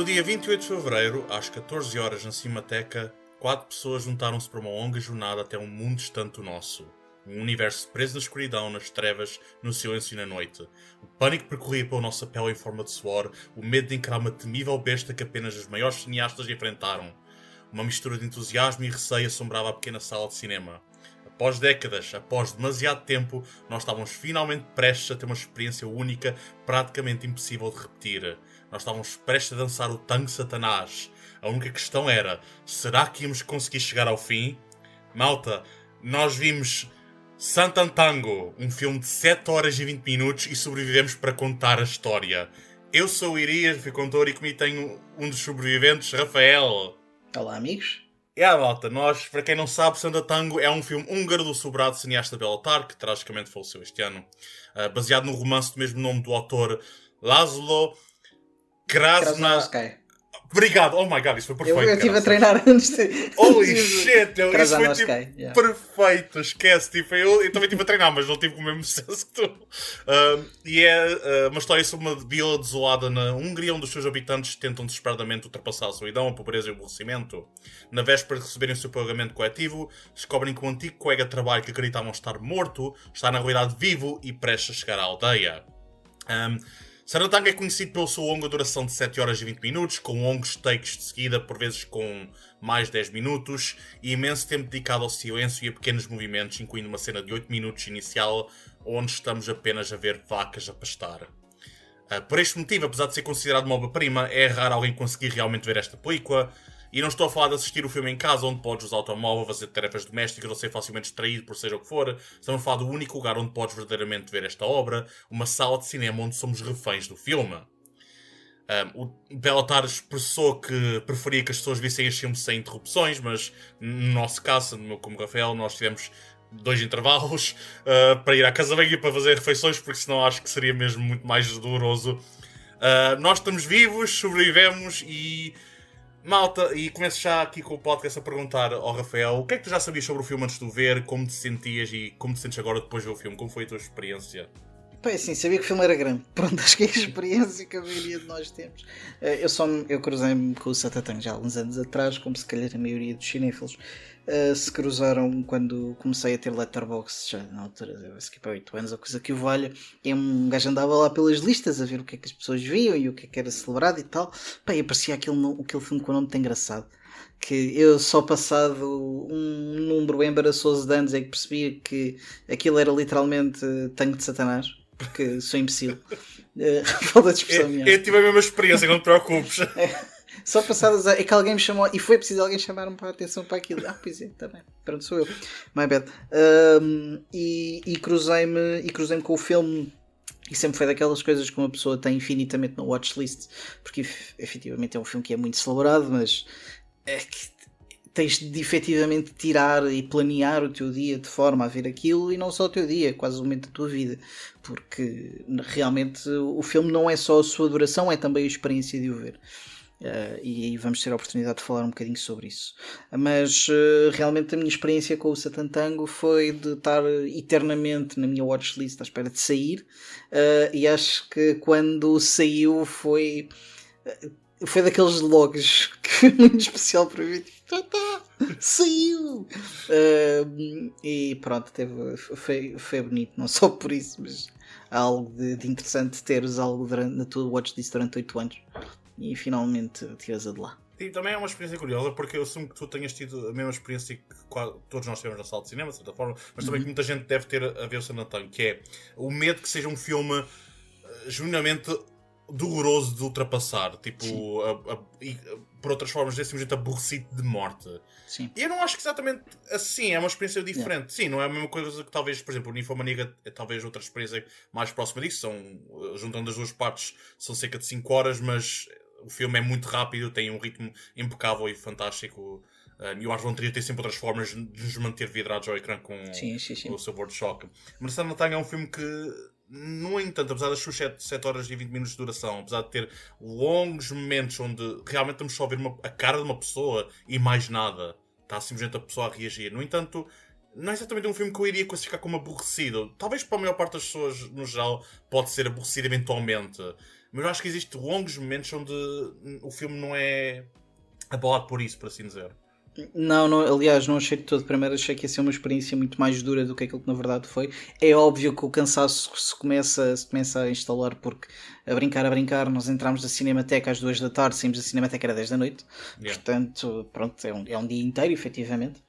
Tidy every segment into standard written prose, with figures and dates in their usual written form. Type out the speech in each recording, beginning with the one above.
dia 28 de fevereiro, às 14 horas na Cinemateca, 4 pessoas juntaram-se para uma longa jornada até um mundo distante do nosso. Um universo preso na escuridão, nas trevas, no silêncio e na noite. O pânico percorria pela nossa pele em forma de suor, o medo de encarar uma temível besta que apenas os maiores cineastas enfrentaram. Uma mistura de entusiasmo e receio assombrava a pequena sala de cinema. Após décadas, após demasiado tempo, nós estávamos finalmente prestes a ter uma experiência única, praticamente impossível de repetir. Nós estávamos prestes a dançar o tango Satanás. A única questão era, será que íamos conseguir chegar ao fim? Malta, nós vimos Santantango, um filme de 7 horas e 20 minutos e sobrevivemos para contar a história. Eu sou o Irias, fui contor e comigo tenho um dos sobreviventes, Rafael. Olá, amigos. Malta, nós, para quem não sabe, Santantango é um filme húngaro do sobrado cineasta Béla Tark, que tragicamente faleceu este ano, baseado no romance do mesmo nome do autor Laszlo Krasnowski. Obrigado, oh my god, isso foi perfeito. Eu estive a treinar antes de... Holy shit, isso foi tipo yeah. perfeito, esquece, tipo, eu também estive a treinar, mas não tive o mesmo sucesso que tu. E é uma história sobre uma vila desolada na Hungria, onde os seus habitantes tentam desesperadamente ultrapassar a solidão, a pobreza e o aborrecimento. Na véspera de receberem o seu pagamento coletivo, descobrem que um antigo colega de trabalho que acreditavam estar morto, está na realidade vivo e prestes a chegar à aldeia. Santantango é conhecido pela sua longa duração de 7 horas e 20 minutos, com longos takes de seguida, por vezes com mais 10 minutos, e imenso tempo dedicado ao silêncio e a pequenos movimentos, incluindo uma cena de 8 minutos inicial, onde estamos apenas a ver vacas a pastar. Por este motivo, apesar de ser considerado uma obra-prima, é raro alguém conseguir realmente ver esta película, e não estou a falar de assistir o filme em casa, onde podes usar o automóvel, fazer tarefas domésticas ou ser facilmente distraído por seja o que for. Estamos a falar do único lugar onde podes verdadeiramente ver esta obra, uma sala de cinema onde somos reféns do filme. O Béla Tark expressou que preferia que as pessoas vissem este filme sem interrupções, mas no nosso caso, no meu como Rafael, nós tivemos 2 intervalos para ir à casa bem e para fazer refeições, porque senão acho que seria mesmo muito mais doloroso. Nós estamos vivos, sobrevivemos e... Malta, e começo já aqui com o podcast a perguntar ao Rafael o que é que tu já sabias sobre o filme antes de o ver, como te sentias e como te sentes agora depois de ver o filme, como foi a tua experiência? Pá, assim, sabia que o filme era grande. Pronto, acho que é a experiência que a maioria de nós temos. Eu cruzei-me com o Santantango já há uns anos atrás, como se calhar a maioria dos cinéfilos se cruzaram quando comecei a ter Letterboxd, já na altura, eu para 8 anos ou coisa que o valha, e um gajo andava lá pelas listas a ver o que é que as pessoas viam e o que é que era celebrado e tal. Pá, e aparecia aquele filme com o nome muito engraçado, que eu só passado um número embaraçoso de anos é que percebi que aquilo era literalmente Tango de Satanás, porque sou imbecil. Falta de expressão minha. Eu tive a mesma experiência, não te preocupes. Só passadas é que alguém me chamou e foi preciso alguém chamar-me para a atenção para aquilo. Pois é, está bem. Pronto, sou eu. My bad. E cruzei-me com o filme. E sempre foi daquelas coisas que uma pessoa tem infinitamente na watchlist, porque efetivamente é um filme que é muito celebrado, mas é que tens de efetivamente tirar e planear o teu dia de forma a ver aquilo, e não só o teu dia, quase o momento da tua vida, porque realmente o filme não é só a sua duração, é também a experiência de o ver. E aí vamos ter a oportunidade de falar um bocadinho sobre isso. Mas realmente a minha experiência com o Santantango foi de estar eternamente na minha watchlist à espera de sair, e acho que quando saiu foi daqueles logs que foi muito especial para mim. Saiu! E pronto, foi bonito, não só por isso, mas há algo de interessante teres algo na tua watchlist durante 8 anos e finalmente tiras-a de lá. E também é uma experiência curiosa, porque eu assumo que tu tenhas tido a mesma experiência que todos nós tivemos na sala de cinema, de certa forma, mas também que muita gente deve ter a ver o Santantango, que é o medo que seja um filme genuinamente doloroso de ultrapassar, tipo, por outras formas, desse jeito aborrecido de morte. Sim. E eu não acho que exatamente assim, é uma experiência diferente. Yeah. Sim, não é a mesma coisa que talvez, por exemplo, o Ninfomaníaca é talvez outra experiência mais próxima disso, juntando as duas partes, são cerca de 5 horas, mas o filme é muito rápido, tem um ritmo impecável e fantástico. E o Lars von Trier tem sempre outras formas de nos manter vidrados ao ecrã com o seu board shock. Mas Santantango é um filme que, no entanto, apesar das suas 7 horas e 20 minutos de duração, apesar de ter longos momentos onde realmente estamos só a ver a cara de uma pessoa e mais nada, está simplesmente a pessoa a reagir. No entanto, não é exatamente um filme que eu iria classificar como aborrecido. Talvez para a maior parte das pessoas, no geral, pode ser aborrecido eventualmente. Mas eu acho que existem longos momentos onde o filme não é abalado por isso, por assim dizer. Não, aliás, não achei de todo. Primeiro achei que ia ser uma experiência muito mais dura do que aquilo que na verdade foi. É óbvio que o cansaço se começa a instalar, porque a brincar, nós entramos da Cinemateca às 2 da tarde, saímos da Cinemateca às 10 da noite. Yeah. Portanto, pronto, é um dia inteiro, efetivamente.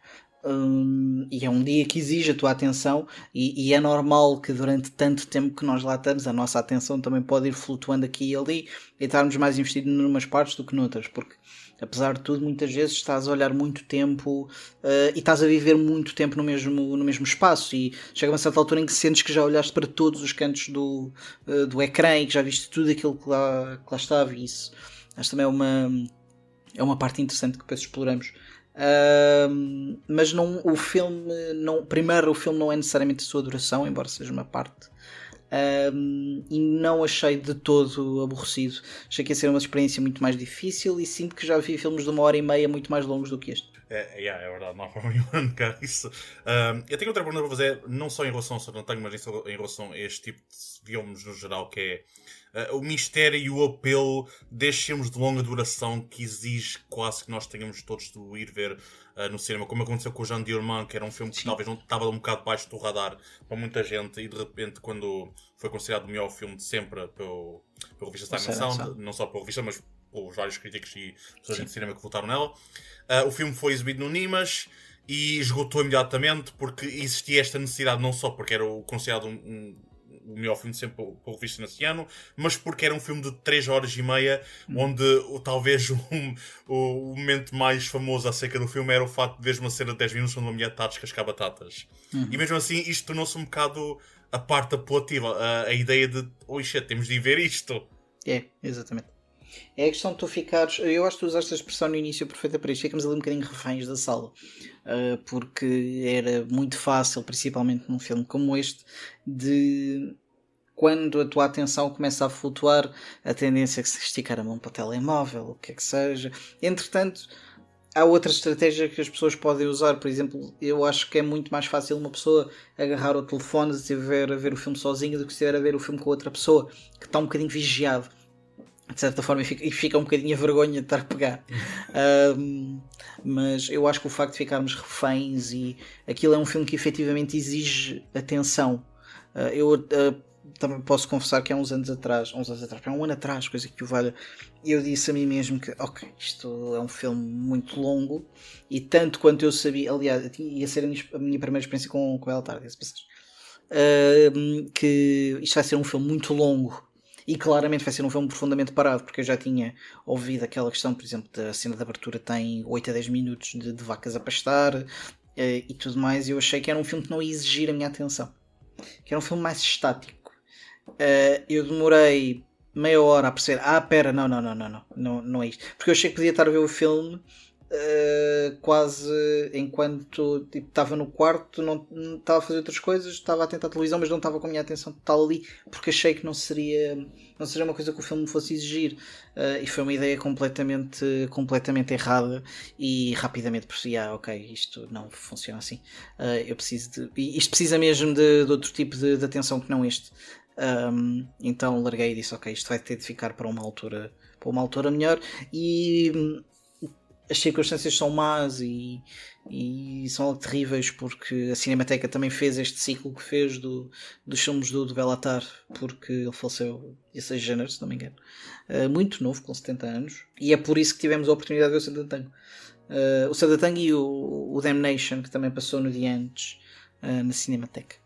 E é um dia que exige a tua atenção e é normal que durante tanto tempo que nós lá estamos, a nossa atenção também pode ir flutuando aqui e ali e estarmos mais investidos em umas partes do que noutras, porque apesar de tudo, muitas vezes estás a olhar muito tempo e estás a viver muito tempo no mesmo espaço e chega a uma certa altura em que sentes que já olhaste para todos os cantos do ecrã e que já viste tudo aquilo que lá estava, e isso acho também é uma parte interessante que depois exploramos. Mas não, o filme primeiro, o filme não é necessariamente a sua duração, embora seja uma parte. E não achei de todo aborrecido. Achei que ia ser uma experiência muito mais difícil e sinto que já vi filmes de 1h30 muito mais longos do que este. É verdade, não há problema negar isso. Eu tenho outra pergunta para fazer, não só em relação ao Santantango, mas em relação a este tipo de filmes no geral, que é o mistério e o apelo destes filmes de longa duração que exige quase que nós tenhamos todos de ir ver no cinema, como aconteceu com o Jean Diorman, que era um filme que talvez não estava um bocado baixo do radar para muita gente, e de repente, quando foi considerado o melhor filme de sempre pela revista Time and Sound, não só pela revista, mas pelos vários críticos e pessoas de cinema que votaram nela, o filme foi exibido no Nimas e esgotou imediatamente, porque existia esta necessidade, não só porque era considerado o melhor filme de sempre pela revista nesse ano, mas porque era um filme de 3h30, onde talvez o momento mais famoso acerca do filme era o facto de veres uma cena de 10 minutos onde uma mulher está a descascar batatas. E mesmo assim isto tornou-se um bocado a parte apelativa, a ideia de temos de ir ver isto. É, exatamente. É a questão de tu ficares. Eu acho que tu usaste a expressão no início perfeita para isto. Ficamos ali um bocadinho reféns da sala, porque era muito fácil, principalmente num filme como este, de quando a tua atenção começa a flutuar, a tendência é que se esticar a mão para o telemóvel, o que é que seja. Entretanto, há outra estratégia que as pessoas podem usar. Por exemplo, eu acho que é muito mais fácil uma pessoa agarrar o telefone e estiver a ver o filme sozinha do que estiver a ver o filme com outra pessoa que está um bocadinho vigiado, de certa forma, e fica um bocadinho a vergonha de estar a pegar. Mas eu acho que o facto de ficarmos reféns, e aquilo é um filme que efetivamente exige atenção. Eu também posso confessar que há um ano atrás, coisa que o valha, eu disse a mim mesmo que isto é um filme muito longo, e tanto quanto eu sabia, aliás, ia ser a minha primeira experiência com Bela Tarde, que isto vai ser um filme muito longo. E claramente vai ser um filme profundamente parado, porque eu já tinha ouvido aquela questão, por exemplo, da cena de abertura tem 8 a 10 minutos de vacas a pastar e tudo mais, e eu achei que era um filme que não ia exigir a minha atenção. Que era um filme mais estático. Eu demorei meia hora a perceber, pera, não é isto. Porque eu achei que podia estar a ver o filme quase enquanto estava no quarto, não estava a fazer outras coisas, estava a tentar a televisão, mas não estava com a minha atenção total ali, porque achei que não seria uma coisa que o filme fosse exigir, e foi uma ideia completamente errada, e rapidamente percebi, isto não funciona assim, eu preciso isto precisa mesmo de outro tipo de atenção que não este. Então larguei e disse, isto vai ter de ficar para uma altura melhor, e as circunstâncias são más e são algo terríveis, porque a Cinemateca também fez este ciclo que fez dos filmes do Belatar, porque ele faleceu dia 6 de janeiro, se não me engano, muito novo, com 70 anos, e é por isso que tivemos a oportunidade de ver o Santantango. O Santantango e o Damnation, que também passou no dia antes na Cinemateca.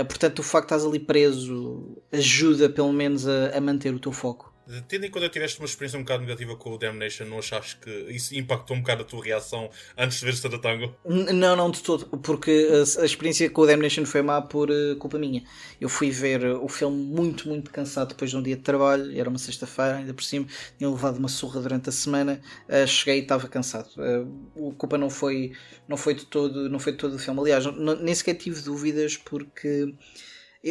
Portanto, o facto de estás ali preso ajuda pelo menos a manter o teu foco. Tendo em conta que tiveste uma experiência um bocado negativa com o Damnation, não achaste que isso impactou um bocado a tua reação antes de ver Santantango? Não, de todo, porque a experiência com o Damnation foi má por culpa minha. Eu fui ver o filme muito, muito cansado depois de um dia de trabalho, era uma sexta-feira, ainda por cima, tinha levado uma surra durante a semana, cheguei e estava cansado. A culpa não foi de todo o filme. Aliás, nem sequer tive dúvidas, porque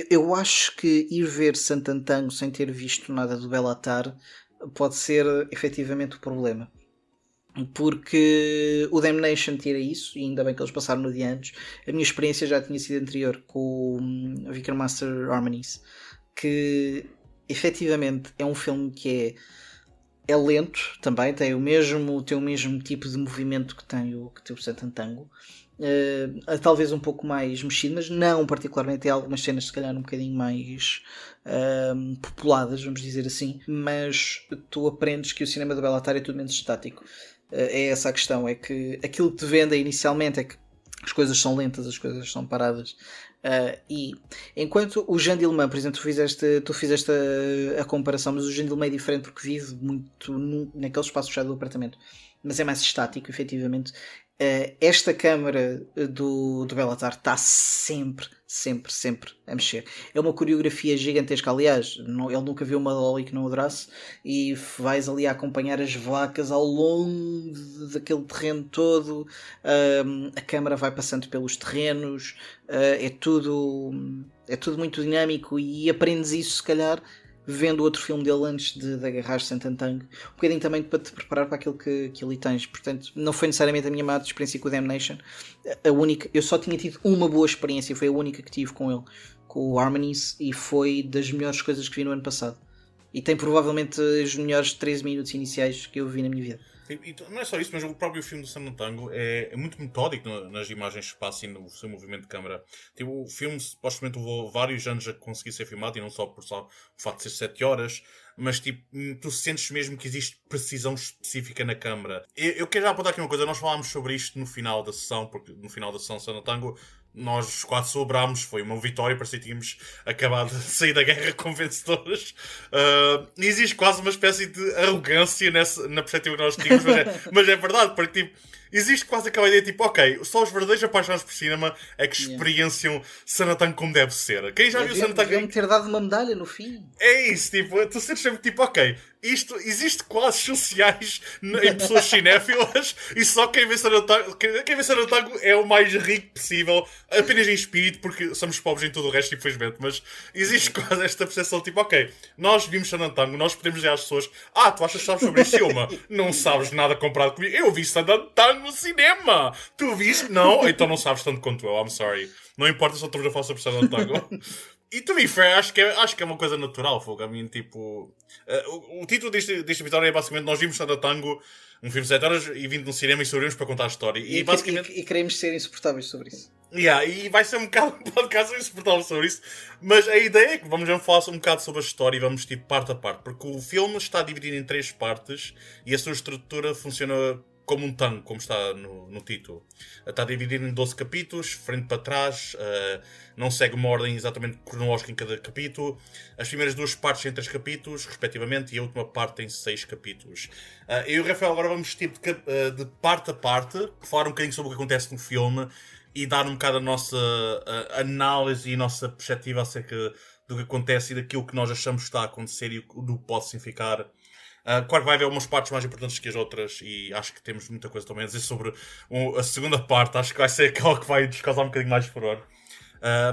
eu acho que ir ver Santantango sem ter visto nada do Belatar pode ser efetivamente o problema. Porque o Damnation tira isso, e ainda bem que eles passaram no dia antes. A minha experiência já tinha sido anterior com o Vicar Master Harmonies, que efetivamente é um filme que é lento também, tem o mesmo tipo de movimento que tem o Santantango. Talvez um pouco mais mexido, mas não particularmente. Tem algumas cenas se calhar um bocadinho mais populadas, vamos dizer assim, mas tu aprendes que o cinema do Belatar é tudo menos estático. É essa a questão, é que aquilo que te vendem inicialmente é que as coisas são lentas, as coisas são paradas. E enquanto o Jean Dillman, por exemplo, tu fizeste a comparação, mas o Jean Dillman é diferente porque vive muito naquele espaço fechado do apartamento, mas é mais estático, efetivamente. Esta câmara do Belatar está sempre a mexer. É uma coreografia gigantesca. Aliás, ele nunca viu uma Dolly que não adorasse, e vais ali a acompanhar as vacas ao longo daquele terreno todo. A câmara vai passando pelos terrenos. É tudo muito dinâmico, e aprendes isso se calhar vendo outro filme dele antes de agarrar Santantango, um bocadinho também para te preparar para aquilo que ali tens. Portanto, não foi necessariamente a minha má experiência com o Damnation. Eu só tinha tido uma boa experiência, foi a única que tive com ele, com o Harmonies, e foi das melhores coisas que vi no ano passado. E tem provavelmente os melhores 13 minutos iniciais que eu vi na minha vida. E não é só isso, mas o próprio filme do Santantango é muito metódico nas imagens que se passam e no seu movimento de câmara. Tipo, o filme supostamente levou vários anos a conseguir ser filmado, e não só por o facto de ser 7 horas, mas tipo, tu sentes mesmo que existe precisão específica na câmara. Eu quero já apontar aqui uma coisa, nós falámos sobre isto no final da sessão, porque no final da sessão Santantango nós quase celebrámos, foi uma vitória, parecia que tínhamos acabado de sair da guerra com vencedores. E existe quase uma espécie de arrogância na perspectiva que nós tínhamos, mas é verdade, porque tipo, existe quase aquela ideia tipo, ok, só os verdadeiros apaixonados por cinema é que experienciam Santango como deve ser. Quem já viu Santango... Deviam ter dado uma medalha no fim. É isso, tipo, tu sentes sempre tipo, ok, isto existe classes sociais em pessoas cinéfilas, e só quem vê Santango é o mais rico possível, apenas em espírito, porque somos pobres em todo o resto, infelizmente. Mas existe quase esta percepção tipo, ok, nós vimos Santango, nós podemos dizer às pessoas, tu achas que sabes sobre isso, Silma? Não sabes nada comparado comigo. Eu vi Santango no cinema. Tu viste? Não? Então não sabes tanto quanto eu, I'm sorry. Não importa se eu estou a falar sobre Santango. E to be fair, acho que é uma coisa natural, Fogo. A mim, tipo... o título deste episódio é basicamente nós vimos Santango, um filme de 7 horas, e vindo no cinema e saberemos para contar a história. E basicamente... e queremos ser insuportáveis sobre isso. E vai ser um bocado um podcast insuportável sobre isso. Mas a ideia é que vamos falar um bocado sobre a história, e vamos tipo parte a parte. Porque o filme está dividido em 3 partes, e a sua estrutura funciona como um tango, como está no título. Está dividido em 12 capítulos, frente para trás, não segue uma ordem exatamente cronológica em cada capítulo. As primeiras 2 partes têm 3 capítulos, respectivamente, e a última parte tem 6 capítulos. Eu e o Rafael agora vamos tipo de parte a parte, falar um bocadinho sobre o que acontece no filme e dar um bocado a nossa análise e a nossa perspectiva acerca do que acontece e daquilo que nós achamos que está a acontecer e o que pode significar. Claro que vai haver umas partes mais importantes que as outras, e acho que temos muita coisa também a dizer sobre a segunda parte. Acho que vai ser aquela que vai nos causar um bocadinho mais de furor.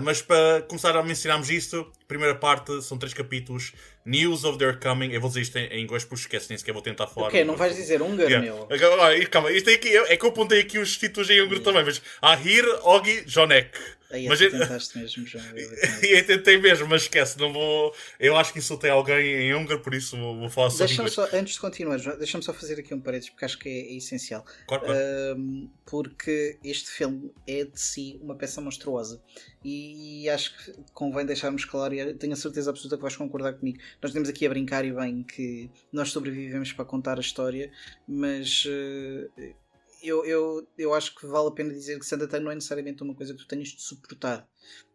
Mas para começar a mencionarmos isto, a primeira parte são 3 capítulos. News of Their Coming. Eu vou dizer isto em inglês porque esquece, nem sequer vou tentar falar. Ok, não vais dizer húngaro, meu. Calma, isto aqui, é que eu apontei aqui os títulos em húngaro também, mas Ahir Ogi Jonek. Aí tentaste mesmo, João. Eu tentei mesmo, mas esquece, não vou. Eu acho que insultei alguém em húngaro, por isso vou falar sobre isso. Antes de continuar, deixa-me só fazer aqui um parênteses, porque acho que é essencial. Claro. Porque este filme é de si uma peça monstruosa, e acho que convém deixarmos claro, e tenho a certeza absoluta que vais concordar comigo. Nós temos aqui a brincar e bem que nós sobrevivemos para contar a história, mas eu acho que vale a pena dizer que Santango não é necessariamente uma coisa que tu tenhas de suportar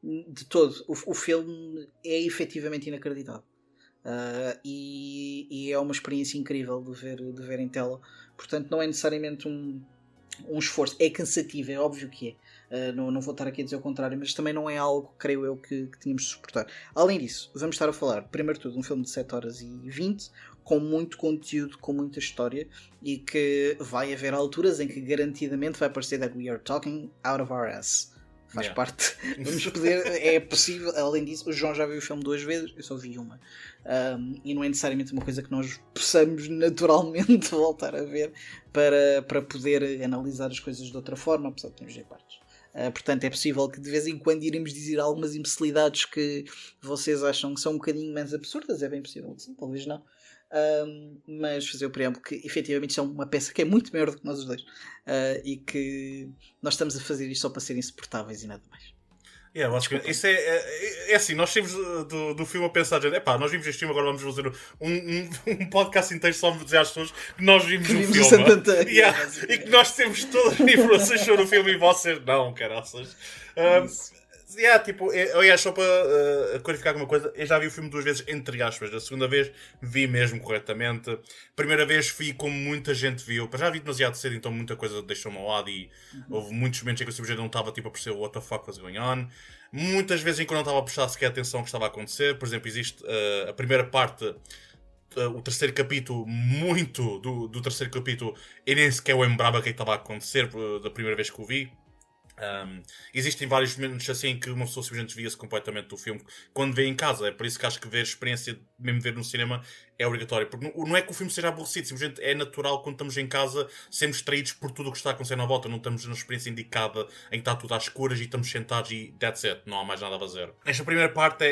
de todo. O filme é efetivamente inacreditável, e é uma experiência incrível de ver em tela. Portanto, não é necessariamente um esforço. É cansativo, é óbvio que é. Não vou estar aqui a dizer o contrário, mas também não é algo, creio eu, que tínhamos de suportar. Além disso, vamos estar a falar, primeiro de tudo, um filme de 7 horas e 20, com muito conteúdo, com muita história, e que vai haver alturas em que garantidamente vai parecer that we are talking out of our ass. Faz parte. Vamos poder, é possível. Além disso, o João já viu o filme 2 vezes, eu só vi uma. E não é necessariamente uma coisa que nós possamos naturalmente voltar a ver para poder analisar as coisas de outra forma, apesar de termos de partes. Portanto, é possível que de vez em quando iremos dizer algumas imbecilidades que vocês acham que são um bocadinho menos absurdas. É bem possível que sim, talvez não. Mas fazer o preâmbulo que efetivamente isto é uma peça que é muito maior do que nós os dois. E que nós estamos a fazer isto só para ser insuportáveis e nada mais. Basicamente, isso é assim, nós saímos do filme a pensar, nós vimos este filme, agora vamos fazer um podcast inteiro só para dizer às pessoas que nós vimos o filme. E que nós temos todas as informações sobre o filme e vocês não, caraças. Aliás, só para clarificar alguma coisa, eu já vi o filme 2 vezes, entre aspas. A segunda vez vi mesmo corretamente. A primeira vez vi como muita gente viu. Já vi demasiado cedo, então muita coisa deixou-me ao lado e houve muitos momentos em que eu simplesmente não estava a perceber what the fuck was going on. Muitas vezes em que eu não estava a prestar sequer atenção ao que estava a acontecer. Por exemplo, existe a primeira parte, o terceiro capítulo, muito do terceiro capítulo, eu nem sequer lembrava o que estava a acontecer da primeira vez que o vi. Existem vários momentos assim que uma pessoa simplesmente desvia-se completamente do filme quando vê em casa. É por isso que acho que ver a experiência, mesmo ver no cinema, é obrigatório. Porque não é que o filme seja aborrecido, simplesmente é natural quando estamos em casa sermos distraídos por tudo o que está a acontecer na volta. Não estamos na experiência indicada em que está tudo às escuras e estamos sentados e that's it, não há mais nada a fazer. Esta primeira parte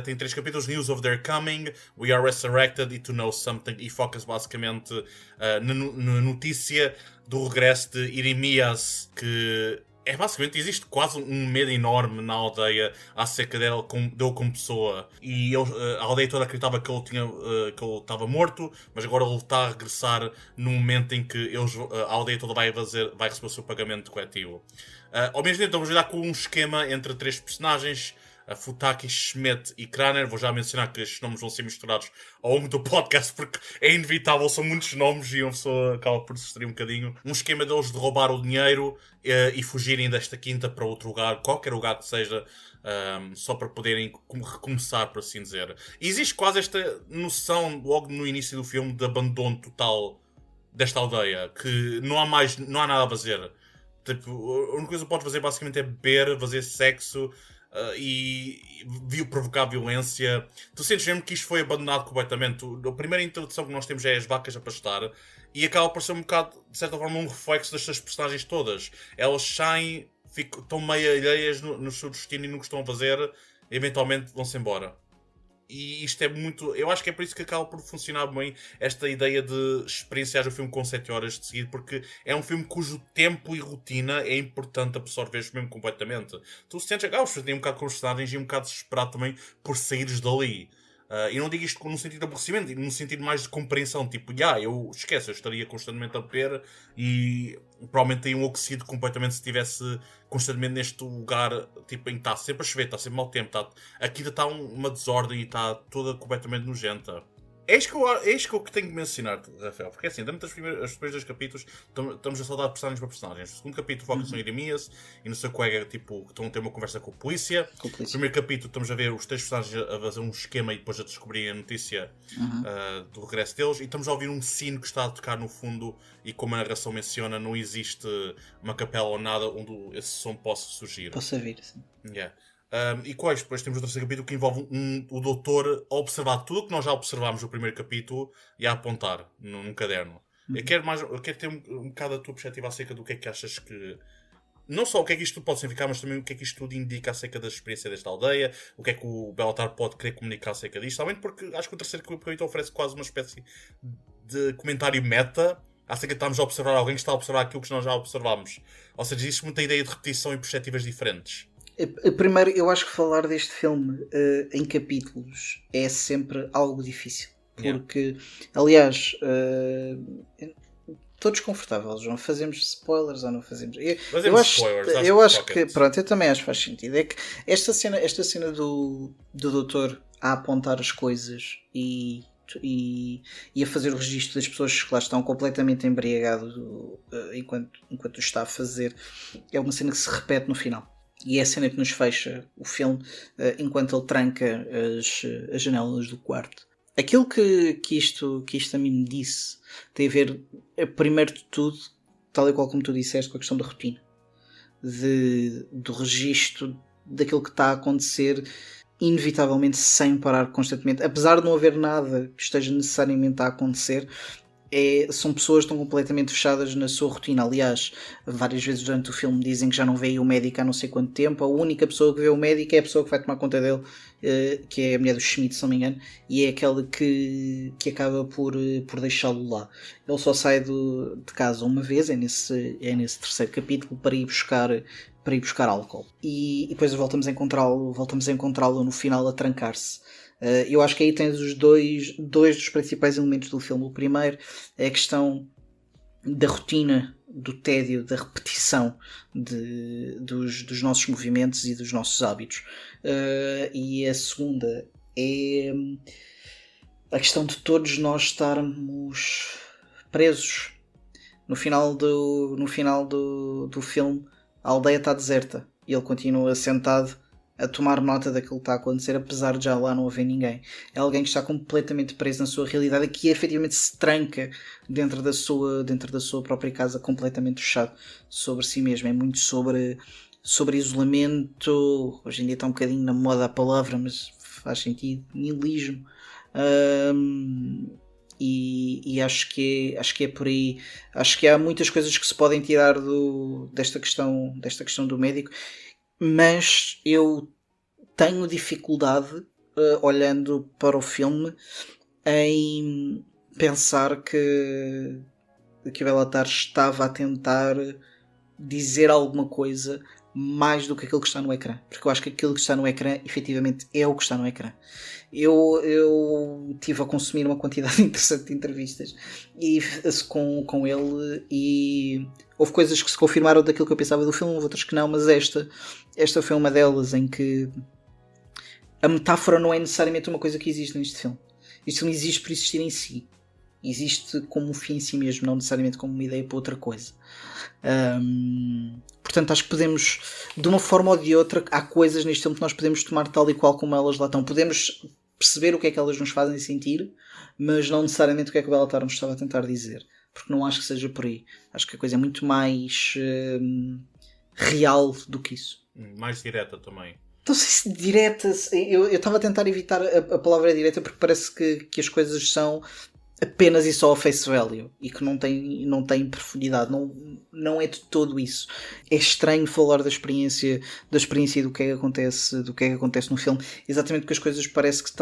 tem 3 capítulos: News of Their Coming, We Are Resurrected e To Know Something, e focas basicamente na notícia do regresso de Iremias, que basicamente existe quase um medo enorme na aldeia acerca dele como pessoa. E a aldeia toda acreditava que ele estava morto, mas agora ele está a regressar no momento em que a aldeia toda vai receber o seu pagamento coletivo. Ao mesmo tempo, vamos lidar com um esquema entre 3 personagens: Futaki, Schmidt e Kraner. Vou já mencionar que estes nomes vão ser misturados ao longo do podcast porque é inevitável, são muitos nomes e uma pessoa acaba por se distrair um bocadinho. Um esquema deles de roubar o dinheiro e fugirem desta quinta para outro lugar, qualquer lugar que seja, só para poderem recomeçar, por assim dizer. E existe quase esta noção, logo no início do filme, de abandono total desta aldeia, que não há nada a fazer. Tipo, a única coisa que podes fazer basicamente é beber, fazer sexo, e provocar violência. Tu sentes mesmo que isto foi abandonado completamente. A primeira introdução que nós temos é as vacas a pastar e acaba por ser um bocado, de certa forma, um reflexo destas personagens todas. Elas saem, estão meio alheias no seu destino e no que estão a fazer, e eventualmente vão-se embora. E isto é muito... Eu acho que é por isso que acaba por funcionar bem esta ideia de experienciar o filme com 7 horas de seguida, porque é um filme cujo tempo e rotina é importante absorver mesmo completamente. Tu sentes um bocado com os personagens e um bocado desesperado também por saíres dali. E não digo isto no sentido de aborrecimento, digo no sentido mais de compreensão. Tipo, eu estaria constantemente a beber e provavelmente teria enlouquecido completamente se estivesse constantemente neste lugar, tipo, em que está sempre a chover, está sempre mau tempo, aqui ainda está uma desordem e está toda completamente nojenta. É isto que eu tenho que mencionar, Rafael, porque assim, durante os primeiros 2 capítulos estamos a saudar de personagens para personagens. O segundo capítulo foca-se em Iremias e no seu colega, tipo, que estão a ter uma conversa com a polícia. No primeiro capítulo estamos a ver os 3 personagens a fazer um esquema e depois a descobrir a notícia do regresso deles, e estamos a ouvir um sino que está a tocar no fundo, e como a narração menciona, não existe uma capela ou nada onde esse som possa surgir. Possa vir, sim. E depois temos o terceiro capítulo que envolve o doutor a observar tudo o que nós já observámos no primeiro capítulo e a apontar num caderno. Eu quero ter um bocado a tua perspectiva acerca do que é que achas que... Não só o que é que isto pode significar, mas também o que é que isto tudo indica acerca da experiência desta aldeia, o que é que o Bellatar pode querer comunicar acerca disto, somente porque acho que o terceiro capítulo oferece quase uma espécie de comentário meta acerca de estarmos a observar alguém que está a observar aquilo que nós já observámos. Ou seja, existe muita ideia de repetição e perspectivas diferentes. Primeiro, eu acho que falar deste filme em capítulos é sempre algo difícil. Porque, aliás, estou desconfortável, João. Fazemos spoilers ou não fazemos? Eu acho que, pronto, eu também acho que faz sentido. É que esta cena do doutor a apontar as coisas e a fazer o registro das pessoas que lá estão completamente embriagado enquanto está a fazer, é uma cena que se repete no final. E é a cena que nos fecha o filme enquanto ele tranca as janelas do quarto. Aquilo que isto a mim me disse tem a ver, primeiro de tudo, tal e qual como tu disseste, com a questão da rotina. Do registro daquilo que está a acontecer, inevitavelmente sem parar constantemente. Apesar de não haver nada que esteja necessariamente a acontecer, são pessoas que estão completamente fechadas na sua rotina. Aliás, várias vezes durante o filme dizem que já não veem o médico há não sei quanto tempo. A única pessoa que vê o médico é a pessoa que vai tomar conta dele, que é a mulher do Schmidt, se não me engano, e é aquela que acaba por deixá-lo lá. Ele só sai de casa uma vez, é nesse terceiro capítulo, para ir buscar álcool. E depois voltamos a encontrá-lo no final a trancar-se. Eu acho que aí tens os dois dos principais elementos do filme. O primeiro é a questão da rotina, do tédio, da repetição dos nossos movimentos e dos nossos hábitos. E a segunda é a questão de todos nós estarmos presos. No final do filme, a aldeia está deserta e ele continua sentado a tomar nota daquilo que está a acontecer, apesar de já lá não haver ninguém. É alguém que está completamente preso na sua realidade e que efetivamente se tranca dentro da sua própria casa, completamente fechado sobre si mesmo. É muito sobre isolamento. Hoje em dia está um bocadinho na moda a palavra, mas faz sentido. Nihilismo. E acho que é por aí. Acho que há muitas coisas que se podem tirar desta questão do médico, mas eu tenho dificuldade, olhando para o filme, em pensar que o Bellatar estava a tentar dizer alguma coisa mais do que aquilo que está no ecrã, porque eu acho que aquilo que está no ecrã efetivamente é o que está no ecrã. Eu estive a consumir uma quantidade interessante de entrevistas com ele, e houve coisas que se confirmaram daquilo que eu pensava do filme, outras que não, mas esta foi uma delas, em que a metáfora não é necessariamente uma coisa que existe neste filme. Este filme existe por existir em si. Existe como um fim em si mesmo, não necessariamente como uma ideia para outra coisa. Portanto, acho que podemos, de uma forma ou de outra, há coisas neste filme que nós podemos tomar tal e qual como elas lá estão. Podemos perceber o que é que elas nos fazem sentir, mas não necessariamente o que é que o Bellatar nos estava a tentar dizer. Porque não acho que seja por aí. Acho que a coisa é muito mais real do que isso. Mais direta também. Não sei se direta. Eu estava a tentar evitar a palavra direta, porque parece que as coisas são apenas e só a face value e que não tem profundidade. Não é de todo isso. É estranho falar da experiência e do que é que acontece no filme, exatamente porque as coisas parece que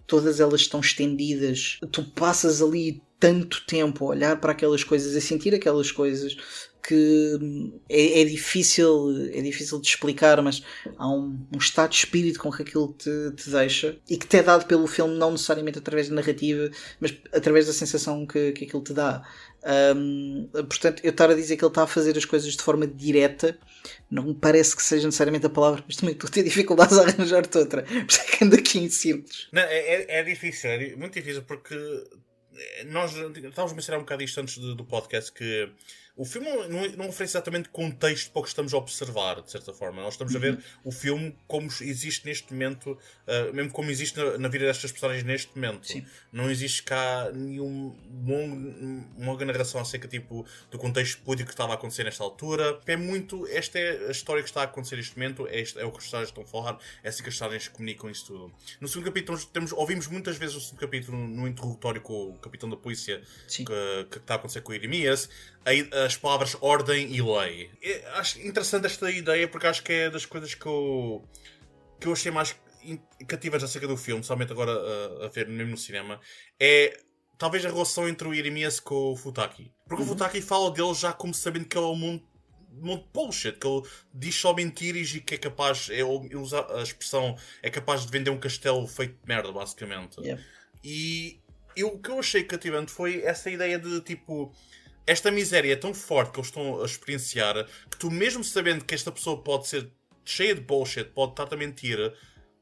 todas elas estão estendidas. Tu passas ali tanto tempo a olhar para aquelas coisas, a sentir aquelas coisas, que é difícil de explicar, mas há um estado de espírito com que aquilo te deixa, e que te é dado pelo filme, não necessariamente através da narrativa, mas através da sensação que aquilo te dá. Portanto, eu estar a dizer que ele está a fazer as coisas de forma direta não me parece que seja necessariamente a palavra, mas também estou a ter dificuldades a arranjar-te outra, por isso é que ando aqui em círculos. Não, é difícil, muito difícil, porque nós estávamos a mencionar um bocado isto antes do podcast, que o filme não oferece exatamente contexto para o que estamos a observar, de certa forma. Nós estamos a ver o filme como existe neste momento, mesmo como existe na vida destas personagens neste momento. Sim. Não existe cá uma longa narração acerca do contexto político que estava a acontecer nesta altura. Esta é a história que está a acontecer neste momento, é o que os personagens estão a falar, é assim que as personagens comunicam isso tudo. No segundo capítulo ouvimos muitas vezes o segundo capítulo no interrogatório com o capitão da polícia que está a acontecer com o Jeremias, as palavras ordem e lei. Acho interessante esta ideia, porque acho que é das coisas que eu achei mais cativas acerca do filme, somente agora a ver mesmo no cinema, é talvez a relação entre o Jeremias com o Futaki. Porque o Futaki fala dele já como sabendo que ele é um mundo bullshit, que ele diz só mentiras e que é capaz, ele usa a expressão, é capaz de vender um castelo feito de merda, basicamente. Yeah. E o que eu achei cativante foi essa ideia de tipo, esta miséria é tão forte que eles estão a experienciar, que tu, mesmo sabendo que esta pessoa pode ser cheia de bullshit, pode estar a mentir,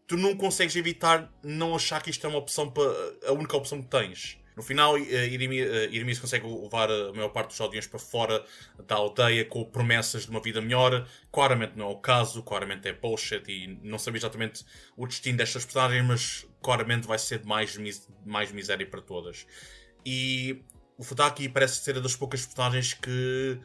tu não consegues evitar não achar que isto é uma opção, a única opção que tens. No final, Jeremias consegue levar a maior parte dos audiências para fora da aldeia com promessas de uma vida melhor. Claramente não é o caso, claramente é bullshit e não sabe exatamente o destino destas personagens, mas claramente vai ser mais miséria para todas. E o Futaki parece ser uma das poucas personagens que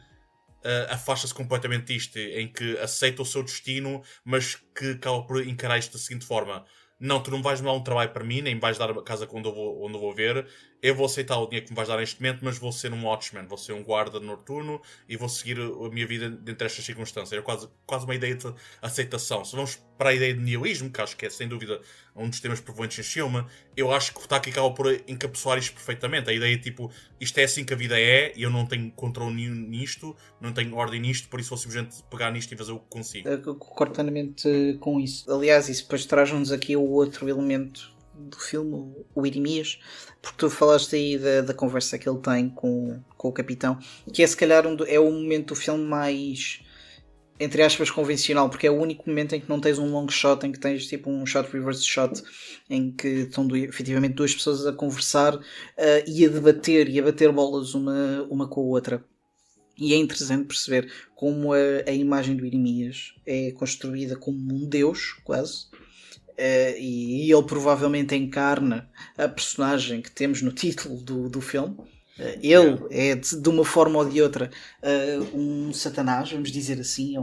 afasta-se completamente disto, em que aceita o seu destino, mas que acaba por encarar isto da seguinte forma: não, tu não vais me dar um trabalho para mim, nem vais dar a casa onde eu vou ver, eu vou aceitar o dinheiro que me vais dar neste momento, mas vou ser um watchman, vou ser um guarda noturno e vou seguir a minha vida dentro destas circunstâncias. É quase uma ideia de aceitação. Se vamos para a ideia de nihilismo, que acho que é sem dúvida um dos temas prevalentes neste filme, eu acho que o Futaki acaba por encapsular isto perfeitamente. A ideia tipo, isto é assim que a vida é, e eu não tenho controle nisto, não tenho ordem nisto, por isso vou simplesmente pegar nisto e fazer o que consigo. Eu concordo plenamente com isso. Aliás, isso depois traz-nos aqui o outro elemento do filme, o Irimias, porque tu falaste aí da conversa que ele tem com o capitão, que é se calhar é o momento do filme mais, entre aspas, convencional, porque é o único momento em que não tens um long shot, em que tens tipo um shot reverse shot, em que estão efetivamente duas pessoas a conversar e a debater e a bater bolas uma com a outra. E é interessante perceber como a imagem do Irimias é construída como um deus, quase. E ele provavelmente encarna a personagem que temos no título do filme. Ele é de uma forma ou de outra um satanás, vamos dizer assim.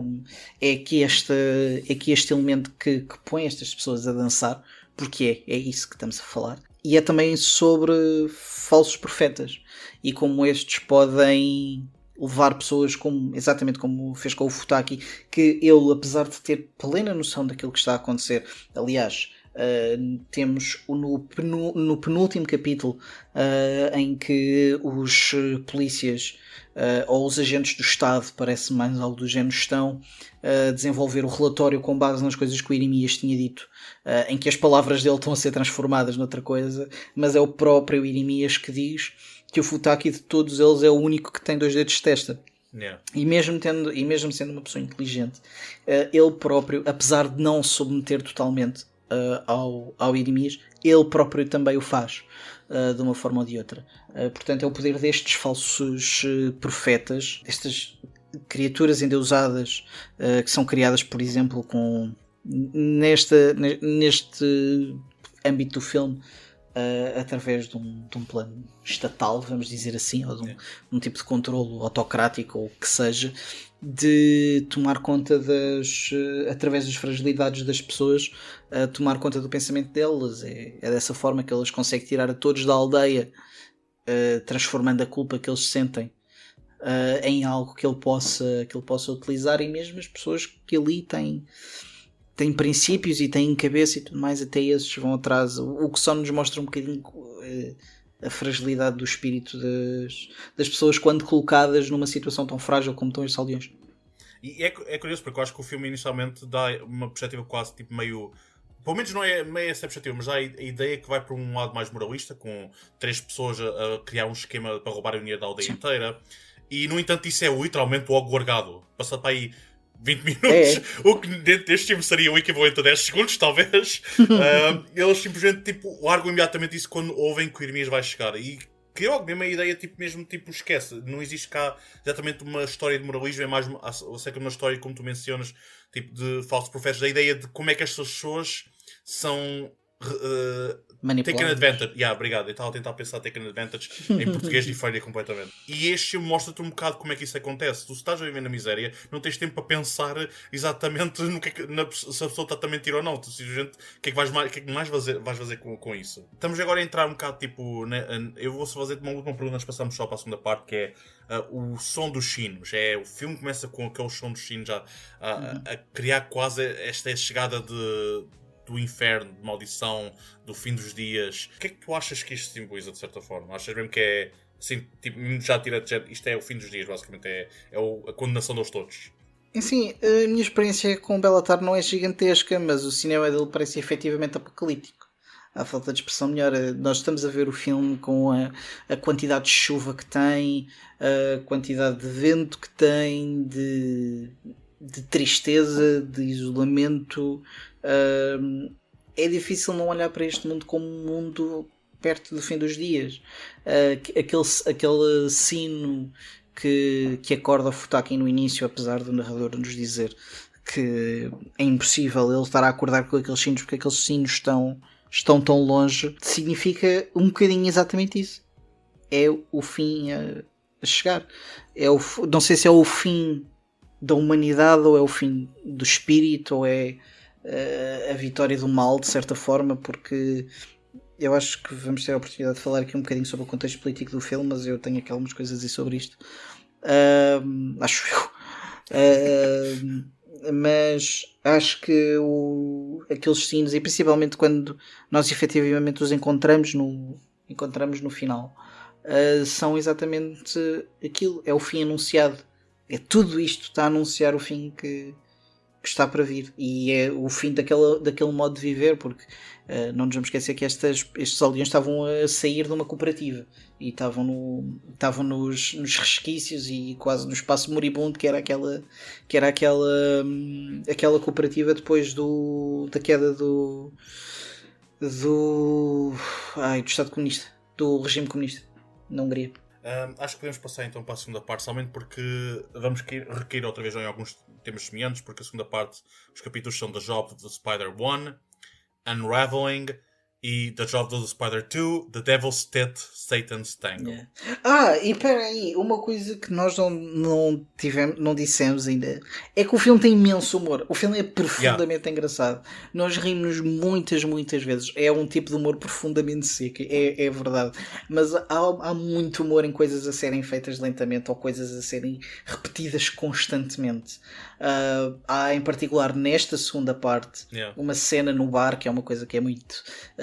É aqui este elemento que põe estas pessoas a dançar, porque é isso que estamos a falar. E é também sobre falsos profetas e como estes podem levar pessoas, exatamente como fez com o Futaki, que ele, apesar de ter plena noção daquilo que está a acontecer, aliás, temos no penúltimo capítulo em que os polícias ou os agentes do Estado, parece mais algo do género, estão a desenvolver o relatório com base nas coisas que o Irimias tinha dito, em que as palavras dele estão a ser transformadas noutra coisa, mas é o próprio Irimias que diz que o Futaki de todos eles é o único que tem 2 dedos de testa. Yeah. E mesmo sendo uma pessoa inteligente, ele próprio, apesar de não submeter totalmente ao Irimias, ele próprio também o faz de uma forma ou de outra. Portanto, é o poder destes falsos profetas, estas criaturas endeusadas que são criadas, por exemplo, neste âmbito do filme, através de um plano estatal, vamos dizer assim, ou de um tipo de controlo autocrático ou o que seja, de tomar conta através das fragilidades das pessoas, tomar conta do pensamento delas. É dessa forma que eles conseguem tirar a todos da aldeia, transformando a culpa que eles sentem em algo que ele possa utilizar, e mesmo as pessoas que ali têm princípios e têm cabeça e tudo mais, até esses vão atrás, o que só nos mostra um bocadinho a fragilidade do espírito das pessoas quando colocadas numa situação tão frágil como estão estes aldeões. E é curioso, porque eu acho que o filme inicialmente dá uma perspectiva quase tipo meio... Pelo menos não é meio essa perspectiva, mas dá a ideia que vai para um lado mais moralista, com 3 pessoas a criar um esquema para roubar o dinheiro da aldeia inteira. E, no entanto, isso é literalmente o largado. Passado para aí 20 minutos, o que dentro deste filme seria o equivalente a 10 segundos, talvez. Eles simplesmente largam imediatamente isso quando ouvem que o Irimias vai chegar. E criou mesmo a ideia, esquece. Não existe cá exatamente uma história de moralismo, é mais uma história, como tu mencionas, tipo de falsos profetas, da ideia de como é que estas pessoas são... taken advantage. Obrigado. Eu estava a tentar pensar taken advantage em português e falhei completamente. E este filme mostra-te um bocado como é que isso acontece. Tu estás a viver na miséria, não tens tempo para pensar exatamente no se a pessoa está a mentir ou não. Tu simplesmente o que é que mais vais fazer com isso. Estamos agora a entrar um bocado tipo... eu vou fazer uma última pergunta antes de passarmos só para a segunda parte, que é o som dos sinos. O filme começa com aquele som dos sinos a criar quase esta chegada do inferno, de maldição, do fim dos dias. O que é que tu achas que isto simboliza, de certa forma? Achas mesmo que é, assim, tipo, já isto é o fim dos dias, basicamente, é a condenação deles todos? Assim, a minha experiência com Bellatar não é gigantesca, mas o cinema dele parece efetivamente apocalíptico. À falta de expressão melhor, nós estamos a ver o filme com a quantidade de chuva que tem, a quantidade de vento que tem, de tristeza, de isolamento. É difícil não olhar para este mundo como um mundo perto do fim dos dias. Aquele sino que acorda o Futaki no início, apesar do narrador nos dizer que é impossível ele estar a acordar com aqueles sinos, porque aqueles sinos estão tão longe, significa um bocadinho exatamente isso. É o fim a chegar. Não sei se é o fim da humanidade, ou é o fim do espírito, ou é a vitória do mal, de certa forma, porque eu acho que vamos ter a oportunidade de falar aqui um bocadinho sobre o contexto político do filme, mas eu tenho aqui algumas coisas a dizer sobre isto. Acho eu. Mas acho que aqueles scenes, e principalmente quando nós efetivamente os encontramos no final, são exatamente aquilo. É o fim anunciado. É tudo isto está a anunciar o fim que está para vir, e é o fim daquele modo de viver, porque não nos vamos esquecer que estes aldeões estavam a sair de uma cooperativa e estavam nos resquícios e quase no espaço moribundo que era aquela cooperativa depois da queda do Estado comunista, do regime comunista na Hungria. Acho que podemos passar então para a segunda parte, somente porque vamos recair outra vez em alguns temas semelhantes, porque a segunda parte, os capítulos são The Job of the Spider 1, Unraveling, e The Job of the Spider 2, The Devil's Tit, Satan's Tangle. Yeah. E espera aí, uma coisa que nós não dissemos ainda é que o filme tem imenso humor. O filme é profundamente engraçado. Nós rimos muitas vezes. É um tipo de humor profundamente seco, é verdade. Mas há muito humor em coisas a serem feitas lentamente ou coisas a serem repetidas constantemente. Há em particular nesta segunda parte uma cena no bar que é uma coisa que é muito,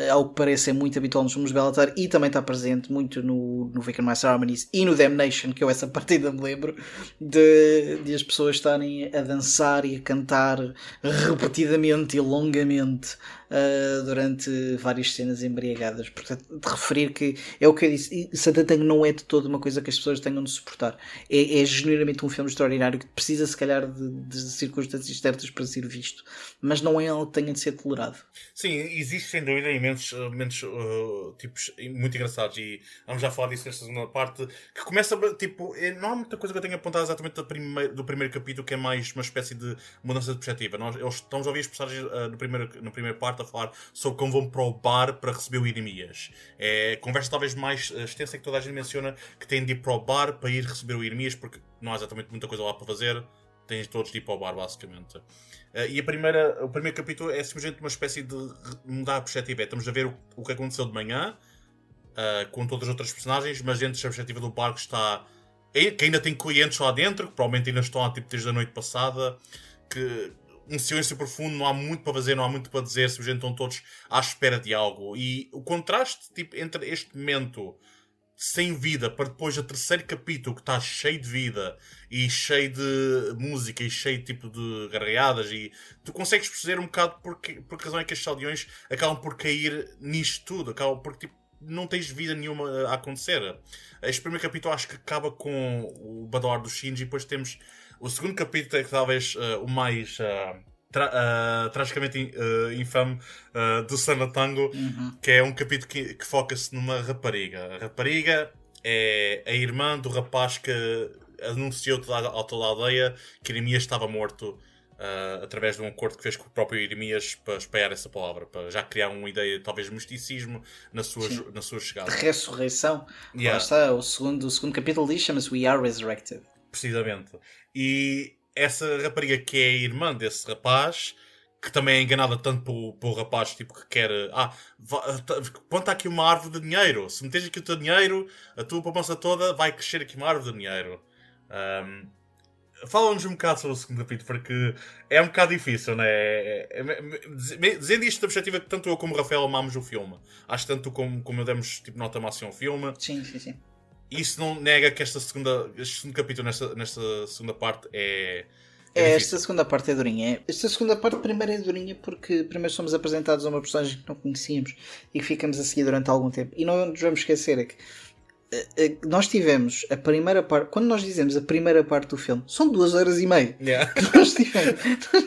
ao que parece, é muito habitual nos filmes de Bellatar e também está presente muito no Vicar Master Harmonies e no Damnation, que eu essa parte ainda me lembro de as pessoas estarem a dançar e a cantar repetidamente e longamente durante várias cenas embriagadas. Portanto, de referir que é o que eu disse, Satan Tango não é de todo uma coisa que as pessoas tenham de suportar. É genuinamente um filme extraordinário que precisa, se calhar, de circunstâncias certas para ser visto, mas não é algo que tenha de ser tolerado. Sim, existe sem dúvida imensos tipos muito engraçados, e vamos já falar disso nesta segunda parte, que começa, tipo, não há muita coisa que eu tenha apontado exatamente do primeiro capítulo, que é mais uma espécie de mudança de perspectiva. Eles estamos a ouvir as personagens na primeira parte a falar sobre como vão para o bar para receber o Iremias. É a conversa talvez mais extensa que toda a gente menciona, que tem de ir para o bar para ir receber o Iremias, porque não há exatamente muita coisa lá para fazer, tens todos de ir para o bar, basicamente. E o primeiro capítulo é simplesmente uma espécie de mudar a perspectiva. Estamos a ver o que aconteceu de manhã, com todas as outras personagens, mas dentro da perspectiva do bar que ainda tem clientes lá dentro, que provavelmente ainda estão lá tipo, desde a noite passada, que um silêncio profundo, não há muito para fazer, não há muito para dizer, simplesmente estão todos à espera de algo. E o contraste tipo, entre este momento sem vida para depois o terceiro capítulo que está cheio de vida e cheio de música e cheio tipo de gargalhadas, e tu consegues perceber um bocado por que razão é que estes aldeões acabam por cair nisto tudo, acabam por tipo, não tens vida nenhuma a acontecer. Este primeiro capítulo acho que acaba com o badoar do Shinji, e depois temos o segundo capítulo, que talvez o mais tragicamente infame do Sana Tango, que é um capítulo que foca-se numa rapariga. A rapariga é a irmã do rapaz que anunciou toda a aldeia que Iremias estava morto, através de um acordo que fez com o próprio Iremias para espalhar essa palavra, para já criar uma ideia talvez de misticismo na sua chegada. De ressurreição. Lá está, o segundo capítulo diz, chama-se We Are Resurrected. Precisamente. E essa rapariga que é a irmã desse rapaz, que também é enganada tanto pelo rapaz tipo, que quer... planta aqui uma árvore de dinheiro. Se meteres aqui o teu dinheiro, a tua poupança toda vai crescer aqui uma árvore de dinheiro. Fala-nos um bocado sobre o segundo capítulo, porque é um bocado difícil, não é? Dizendo isto da perspectiva que tanto eu como o Rafael amámos o filme. Acho que tanto como eu demos tipo, nota máxima ao filme. Sim. Isso não nega que este segundo capítulo, nesta segunda parte, é esta segunda parte é durinha. Esta segunda parte primeiro é durinha porque primeiro somos apresentados a uma personagem que não conhecíamos e que ficamos a seguir durante algum tempo. E não nos vamos esquecer é que nós tivemos a primeira parte. Quando nós dizemos a primeira parte do filme, são 2h30 que nós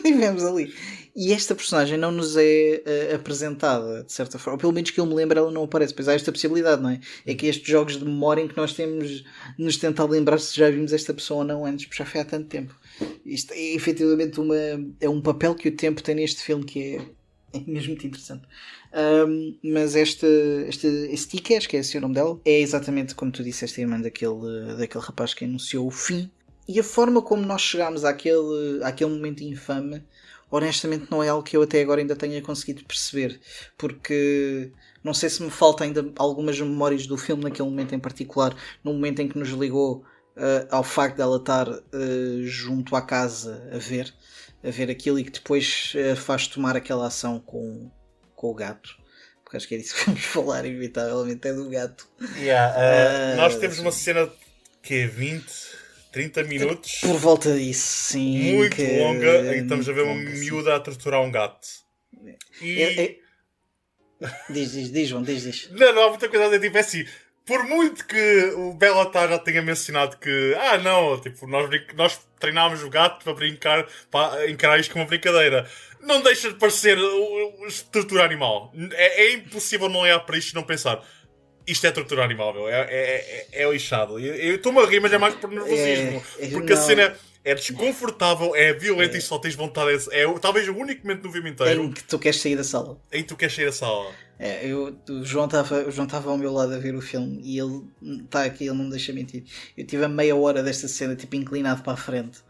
tivemos ali. E esta personagem não nos é apresentada, de certa forma. Ou pelo menos que eu me lembro, ela não aparece. Pois há esta possibilidade, não é? É que estes jogos de memória em que nós temos nos tentar lembrar se já vimos esta pessoa ou não antes, porque já foi há tanto tempo. Isto é efetivamente é um papel que o tempo tem neste filme que é mesmo muito interessante. Mas esta Stika, acho que é esse o nome dela, é exatamente como tu disseste, a irmã daquele rapaz que anunciou o fim E a forma como nós chegámos àquele momento infame, honestamente não é algo que eu até agora ainda tenha conseguido perceber. Porque não sei se me falta ainda algumas memórias do filme naquele momento em particular, no momento em que nos ligou ao facto dela estar junto à casa a ver aquilo, e que depois faz tomar aquela ação com o gato. Porque acho que é disso que vamos falar, inevitavelmente, é do gato. Nós temos uma cena que é 20, 30 minutos. Por volta disso, sim. Muito longa, em que estamos a ver uma miúda a torturar um gato. E... Diz, João, diz. Não há muita coisa a dizer, tipo, é assim. Por muito que o Bellatar já tenha mencionado que, não, tipo, nós treinámos o gato para brincar, para encarar isto como uma brincadeira. Não deixa de parecer tortura animal. É impossível não olhar para isto e não pensar, isto é tortura animal, meu. É lixado. Eu estou-me a rir, mas é mais por nervosismo. Porque a cena é desconfortável, é violenta e só tens vontade. É talvez o único momento do filme inteiro em que tu queres sair da sala. O João estava ao meu lado a ver o filme e ele está aqui, ele não me deixa mentir. Eu tive a meia hora desta cena, tipo, inclinado para a frente,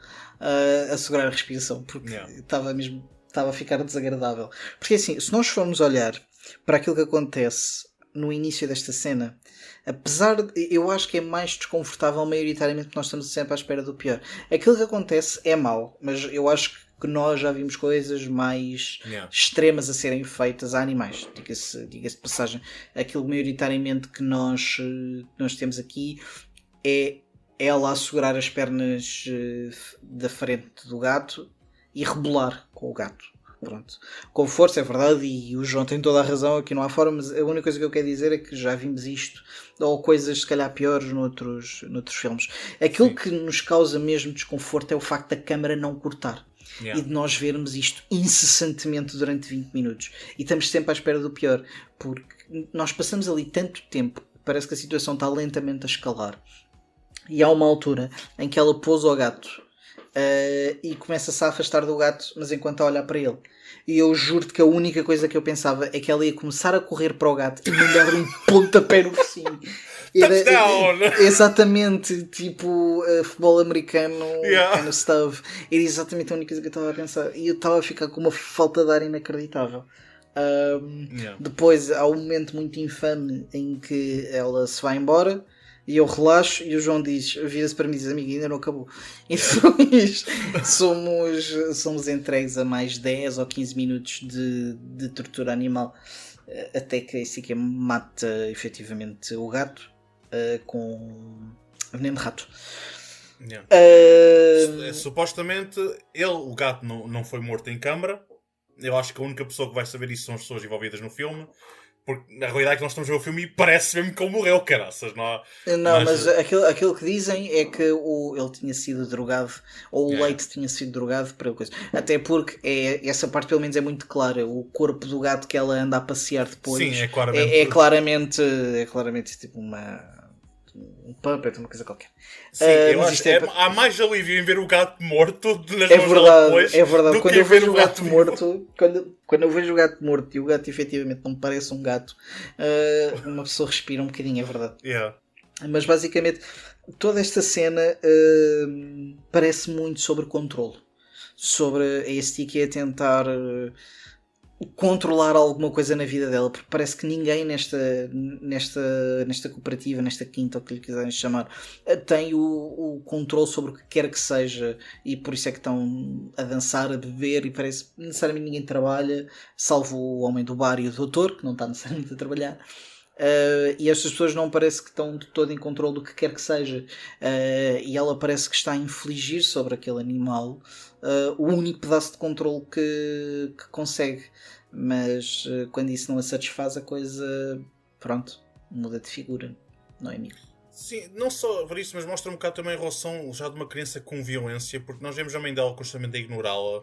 a segurar a respiração, porque estava a ficar desagradável. Porque assim, se nós formos olhar para aquilo que acontece no início desta cena, apesar de, eu acho que é mais desconfortável maioritariamente, porque nós estamos sempre à espera do pior. Aquilo que acontece é mau, mas eu acho que nós já vimos coisas mais extremas a serem feitas a animais. Diga-se de passagem, aquilo maioritariamente que nós temos aqui é ela a segurar as pernas da frente do gato e rebolar com o gato. Pronto. Com força, é verdade, e o João tem toda a razão, aqui não há forma, mas a única coisa que eu quero dizer é que já vimos isto, ou coisas se calhar piores noutros filmes. Aquilo que nos causa mesmo desconforto é o facto da câmara não cortar. E de nós vermos isto incessantemente durante 20 minutos. E estamos sempre à espera do pior, porque nós passamos ali tanto tempo, parece que a situação está lentamente a escalar. E há uma altura em que ela pousa o gato e começa-se a afastar do gato, mas enquanto a olhar para ele. E eu juro-te que a única coisa que eu pensava é que ela ia começar a correr para o gato e mandar um pontapé no focinho. Exatamente, tipo futebol americano, kind of stuff. Era exatamente a única coisa que eu estava a pensar. E eu estava a ficar com uma falta de ar inacreditável. Depois há um momento muito infame em que ela se vai embora e eu relaxo e o João vira-se para mim e diz: amigo, ainda não acabou. Então somos entregues a mais 10 ou 15 minutos de tortura animal até que a Sica mata efetivamente o gato com veneno de rato. Supostamente o gato não foi morto em câmara. Eu acho que a única pessoa que vai saber isso são as pessoas envolvidas no filme, porque na realidade é que nós estamos a ver o filme e parece mesmo que ele morreu, caraças. Mas aquilo que dizem é que ele tinha sido drogado, ou o leite tinha sido drogado para coisa. Até porque essa parte pelo menos é muito clara. O corpo do gato que ela anda a passear depois é claramente tipo um puppet, uma coisa qualquer. Sim, eu acho que há mais alívio em ver o gato morto nas mãos dela depois. É verdade. Quando eu vejo o gato morto, quando eu vejo o gato morto e o gato efetivamente não me parece um gato, uma pessoa respira um bocadinho, é verdade. Mas basicamente toda esta cena parece muito sobre controle, sobre a STK a tentar controlar alguma coisa na vida dela, porque parece que ninguém nesta cooperativa, nesta quinta, ou o que lhe quiserem chamar, tem o controle sobre o que quer que seja, e por isso é que estão a dançar, a beber, e parece que necessariamente ninguém trabalha, salvo o homem do bar e o doutor, que não está necessariamente a trabalhar. E estas pessoas não parece que estão de todo em controle do que quer que seja, e ela parece que está a infligir sobre aquele animal o único pedaço de controle que consegue, mas quando isso não a satisfaz, a coisa muda de figura, não é, amigo? Sim, não só por isso, mas mostra um bocado também a relação já de uma criança com violência, porque nós vemos a mãe dela constantemente a ignorá-la.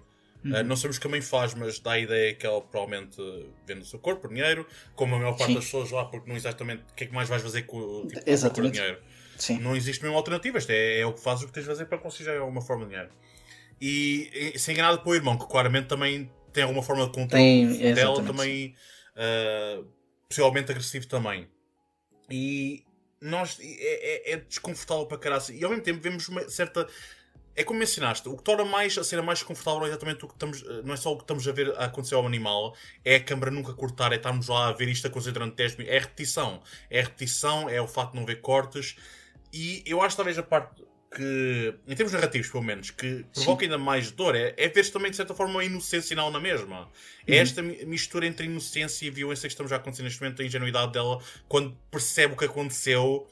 Não sabemos o que a mãe faz, mas dá a ideia que ela provavelmente vende o seu corpo por dinheiro, como a maior parte das pessoas lá, porque não exatamente o que é que mais vais fazer com o dinheiro. Sim. Não existe mesmo alternativa, isto é o que fazes, o que tens de fazer para conseguir alguma forma de dinheiro. E sem enganado para o irmão, que claramente também tem alguma forma de controle dela, também possivelmente agressivo também. E nós é desconfortável para caralho. E ao mesmo tempo vemos uma certa É como mencionaste, o que torna mais a cena mais confortável não é exatamente o que estamos, não é só o que estamos a ver a acontecer ao animal, é a câmara nunca cortar, é estarmos lá a ver isto acontecer durante 10 minutos, é a repetição. É a repetição, é o facto de não ver cortes, e eu acho talvez a parte que, em termos narrativos pelo menos, que Sim. provoca ainda mais dor, é ver também de certa forma a inocência não na mesma. É Uhum. esta mistura entre a inocência e a violência que estamos a acontecer neste momento, a ingenuidade dela, quando percebe o que aconteceu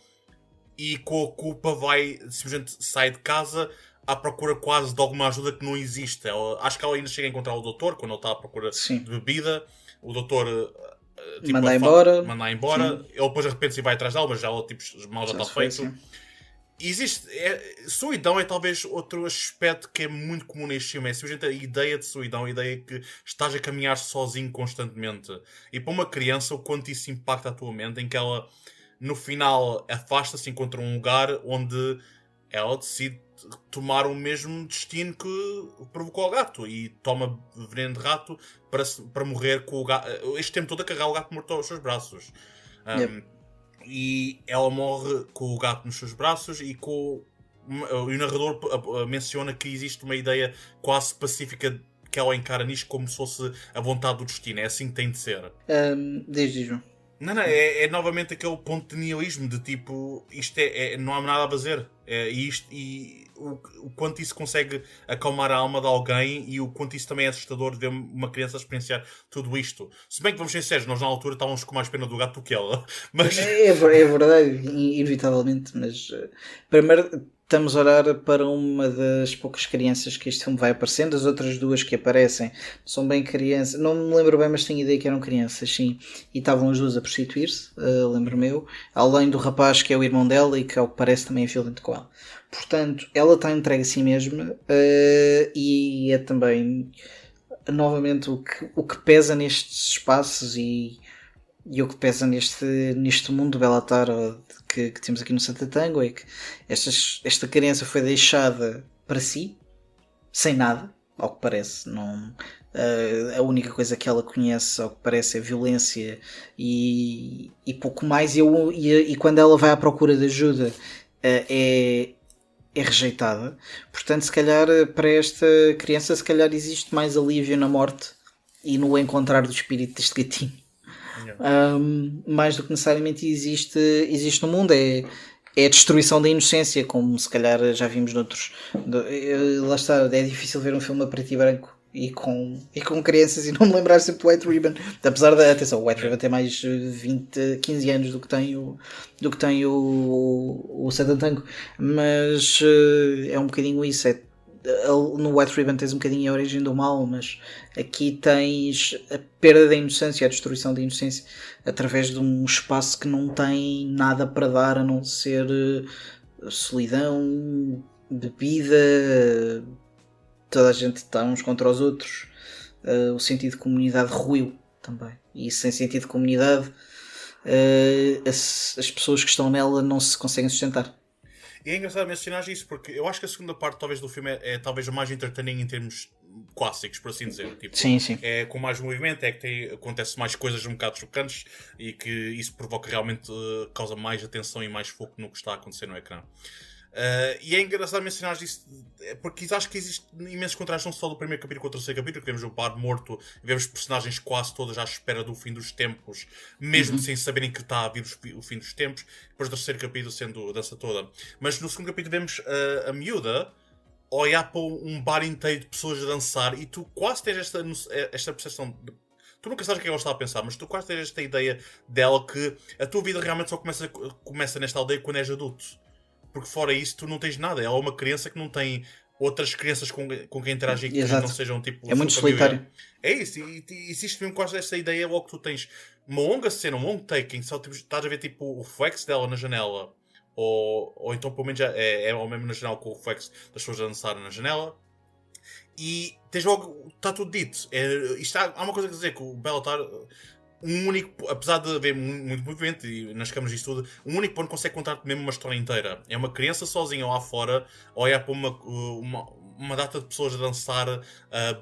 e com a culpa vai, simplesmente sai de casa à procura quase de alguma ajuda que não existe. Acho que ela ainda chega a encontrar o doutor quando ele está à procura Sim. de bebida. O doutor tipo, Mandar embora. manda embora. Sim. Ele depois arrepende-se e vai atrás dela, mas ela tipo, mal já Já está se foi, feito. sim. Existe. Solidão é talvez outro aspecto que é muito comum neste filme. É simplesmente a ideia de solidão, a ideia que estás a caminhar sozinho constantemente. E para uma criança, o quanto isso impacta a tua mente, em que ela no final afasta-se, encontra um lugar onde ela decide tomar o mesmo destino que provocou o gato e toma veneno de rato para morrer com o gato. Este tempo todo a carregar o gato morto aos seus braços. Yep. E ela morre com o gato nos seus braços e o narrador menciona que existe uma ideia quase pacífica que ela encara nisto como se fosse a vontade do destino. É assim que tem de ser. Diz, João. Não, é novamente aquele ponto de nihilismo de tipo, isto não há nada a fazer. E o quanto isso consegue acalmar a alma de alguém e o quanto isso também é assustador de ver uma criança experienciar tudo isto. Se bem que vamos ser sérios, nós na altura estávamos com mais pena do gato do que ela. Mas É verdade, inevitavelmente, mas primeiro estamos a olhar para uma das poucas crianças que este filme vai aparecendo, as outras duas que aparecem são bem crianças, não me lembro bem, mas tenho ideia que eram crianças, sim, e estavam as duas a prostituir-se, lembro-me eu, além do rapaz que é o irmão dela e que ao que parece também é violento com ela. Portanto, ela está entregue a si mesma e é também novamente o que pesa nestes espaços e o que pesa neste mundo do Bellatar que temos aqui no Santa Tango é que esta criança foi deixada para si, sem nada, ao que parece. Não, a única coisa que ela conhece, ao que parece, é violência e pouco mais. E quando ela vai à procura de ajuda, é rejeitada. Portanto, se calhar para esta criança, se calhar existe mais alívio na morte e no encontrar do espírito deste gatinho. Mais do que necessariamente existe no mundo. É a destruição da inocência, como se calhar já vimos noutros. Lá está, é difícil ver um filme a preto e branco e com crianças e não me lembrar sempre do White Ribbon. Apesar da atenção, o White Ribbon tem mais 15 anos do que tem o Santa Tango, mas é um bocadinho isso. No White Ribbon tens um bocadinho a origem do mal, mas aqui tens a perda da inocência, a destruição da inocência através de um espaço que não tem nada para dar a não ser solidão, bebida, toda a gente está uns contra os outros, o sentido de comunidade ruiu também, e sem sentido de comunidade as pessoas que estão nela não se conseguem sustentar. E é engraçado mencionar isso porque eu acho que a segunda parte talvez do filme é talvez a mais entertaining em termos clássicos, por assim dizer. Tipo, Sim, sim. é com mais movimento, é que acontece mais coisas um bocado chocantes e que isso provoca realmente, causa mais atenção e mais foco no que está a acontecer no ecrã. E é engraçado mencionar isso porque acho que existe imensos contrastes não só do primeiro capítulo com o terceiro capítulo, que vemos o par morto, vemos personagens quase todas à espera do fim dos tempos, mesmo sem saberem que está a vir o fim dos tempos, depois do terceiro capítulo sendo a dança toda. Mas no segundo capítulo vemos a miúda olhar para um bar inteiro de pessoas a dançar e tu quase tens esta percepção de... Tu nunca sabes o que ela está a pensar, mas tu quase tens esta ideia dela que a tua vida realmente só começa nesta aldeia quando és adulto. Porque fora isso tu não tens nada. Ela é uma criança que não tem outras crianças com quem interagir que não sejam tipo... É muito solitário. É isso. E existe mesmo quase essa ideia logo que tu tens uma longa cena, um long taking, só tipo, estás a ver tipo o reflexo dela na janela. Ou então pelo menos é ao mesmo na janela com o reflexo das pessoas a dançar na janela. E tens logo... Está tudo dito. Há uma coisa a dizer que o Bellatar... Um único, apesar de haver muito movimento e nas câmaras e isso tudo, um único ponto consegue contar mesmo uma história inteira. É uma criança sozinha lá fora a olhar para uma uma data de pessoas a dançar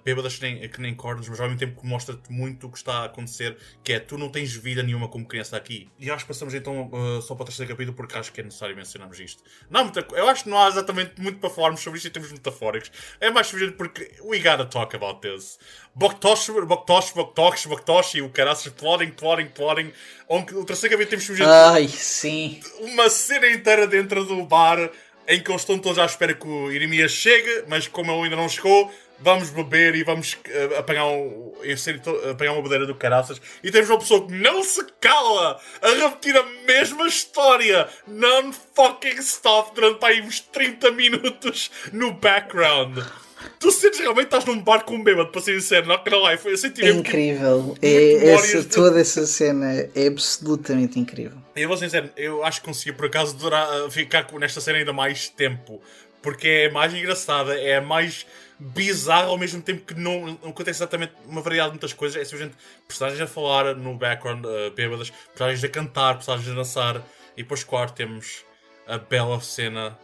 bêbadas que nem cornos, mas ao mesmo tempo que mostra-te muito o que está a acontecer, que é, tu não tens vida nenhuma como criança aqui. E acho que passamos então só para o terceiro capítulo, porque acho que é necessário mencionarmos isto. Não, eu acho que não há exatamente muito para falarmos sobre isto em termos metafóricos. É mais suficiente porque we gotta talk about this. Boktoshi, o caraças, plotting. O terceiro capítulo temos sujeito Ai, sim. uma cena inteira dentro do bar em que eles estão todos à espera que o Iremias chegue, mas como ele ainda não chegou, vamos beber e vamos apanhar uma bandeira do caraças. E temos uma pessoa que não se cala a repetir a mesma história non-fucking stop durante aí uns 30 minutos no background. Tu sentes realmente que estás num bar com um bêbado, para ser sincero, not gonna lie. Eu senti É incrível. Toda essa cena é absolutamente incrível. Eu vou ser sincero, eu acho que consegui por acaso ficar nesta cena ainda mais tempo. Porque é mais engraçada, é mais bizarra ao mesmo tempo que não acontece exatamente uma variedade de muitas coisas. É simplesmente personagens a falar no background, bêbadas, personagens a cantar, personagens a dançar. E depois, claro, temos a bela cena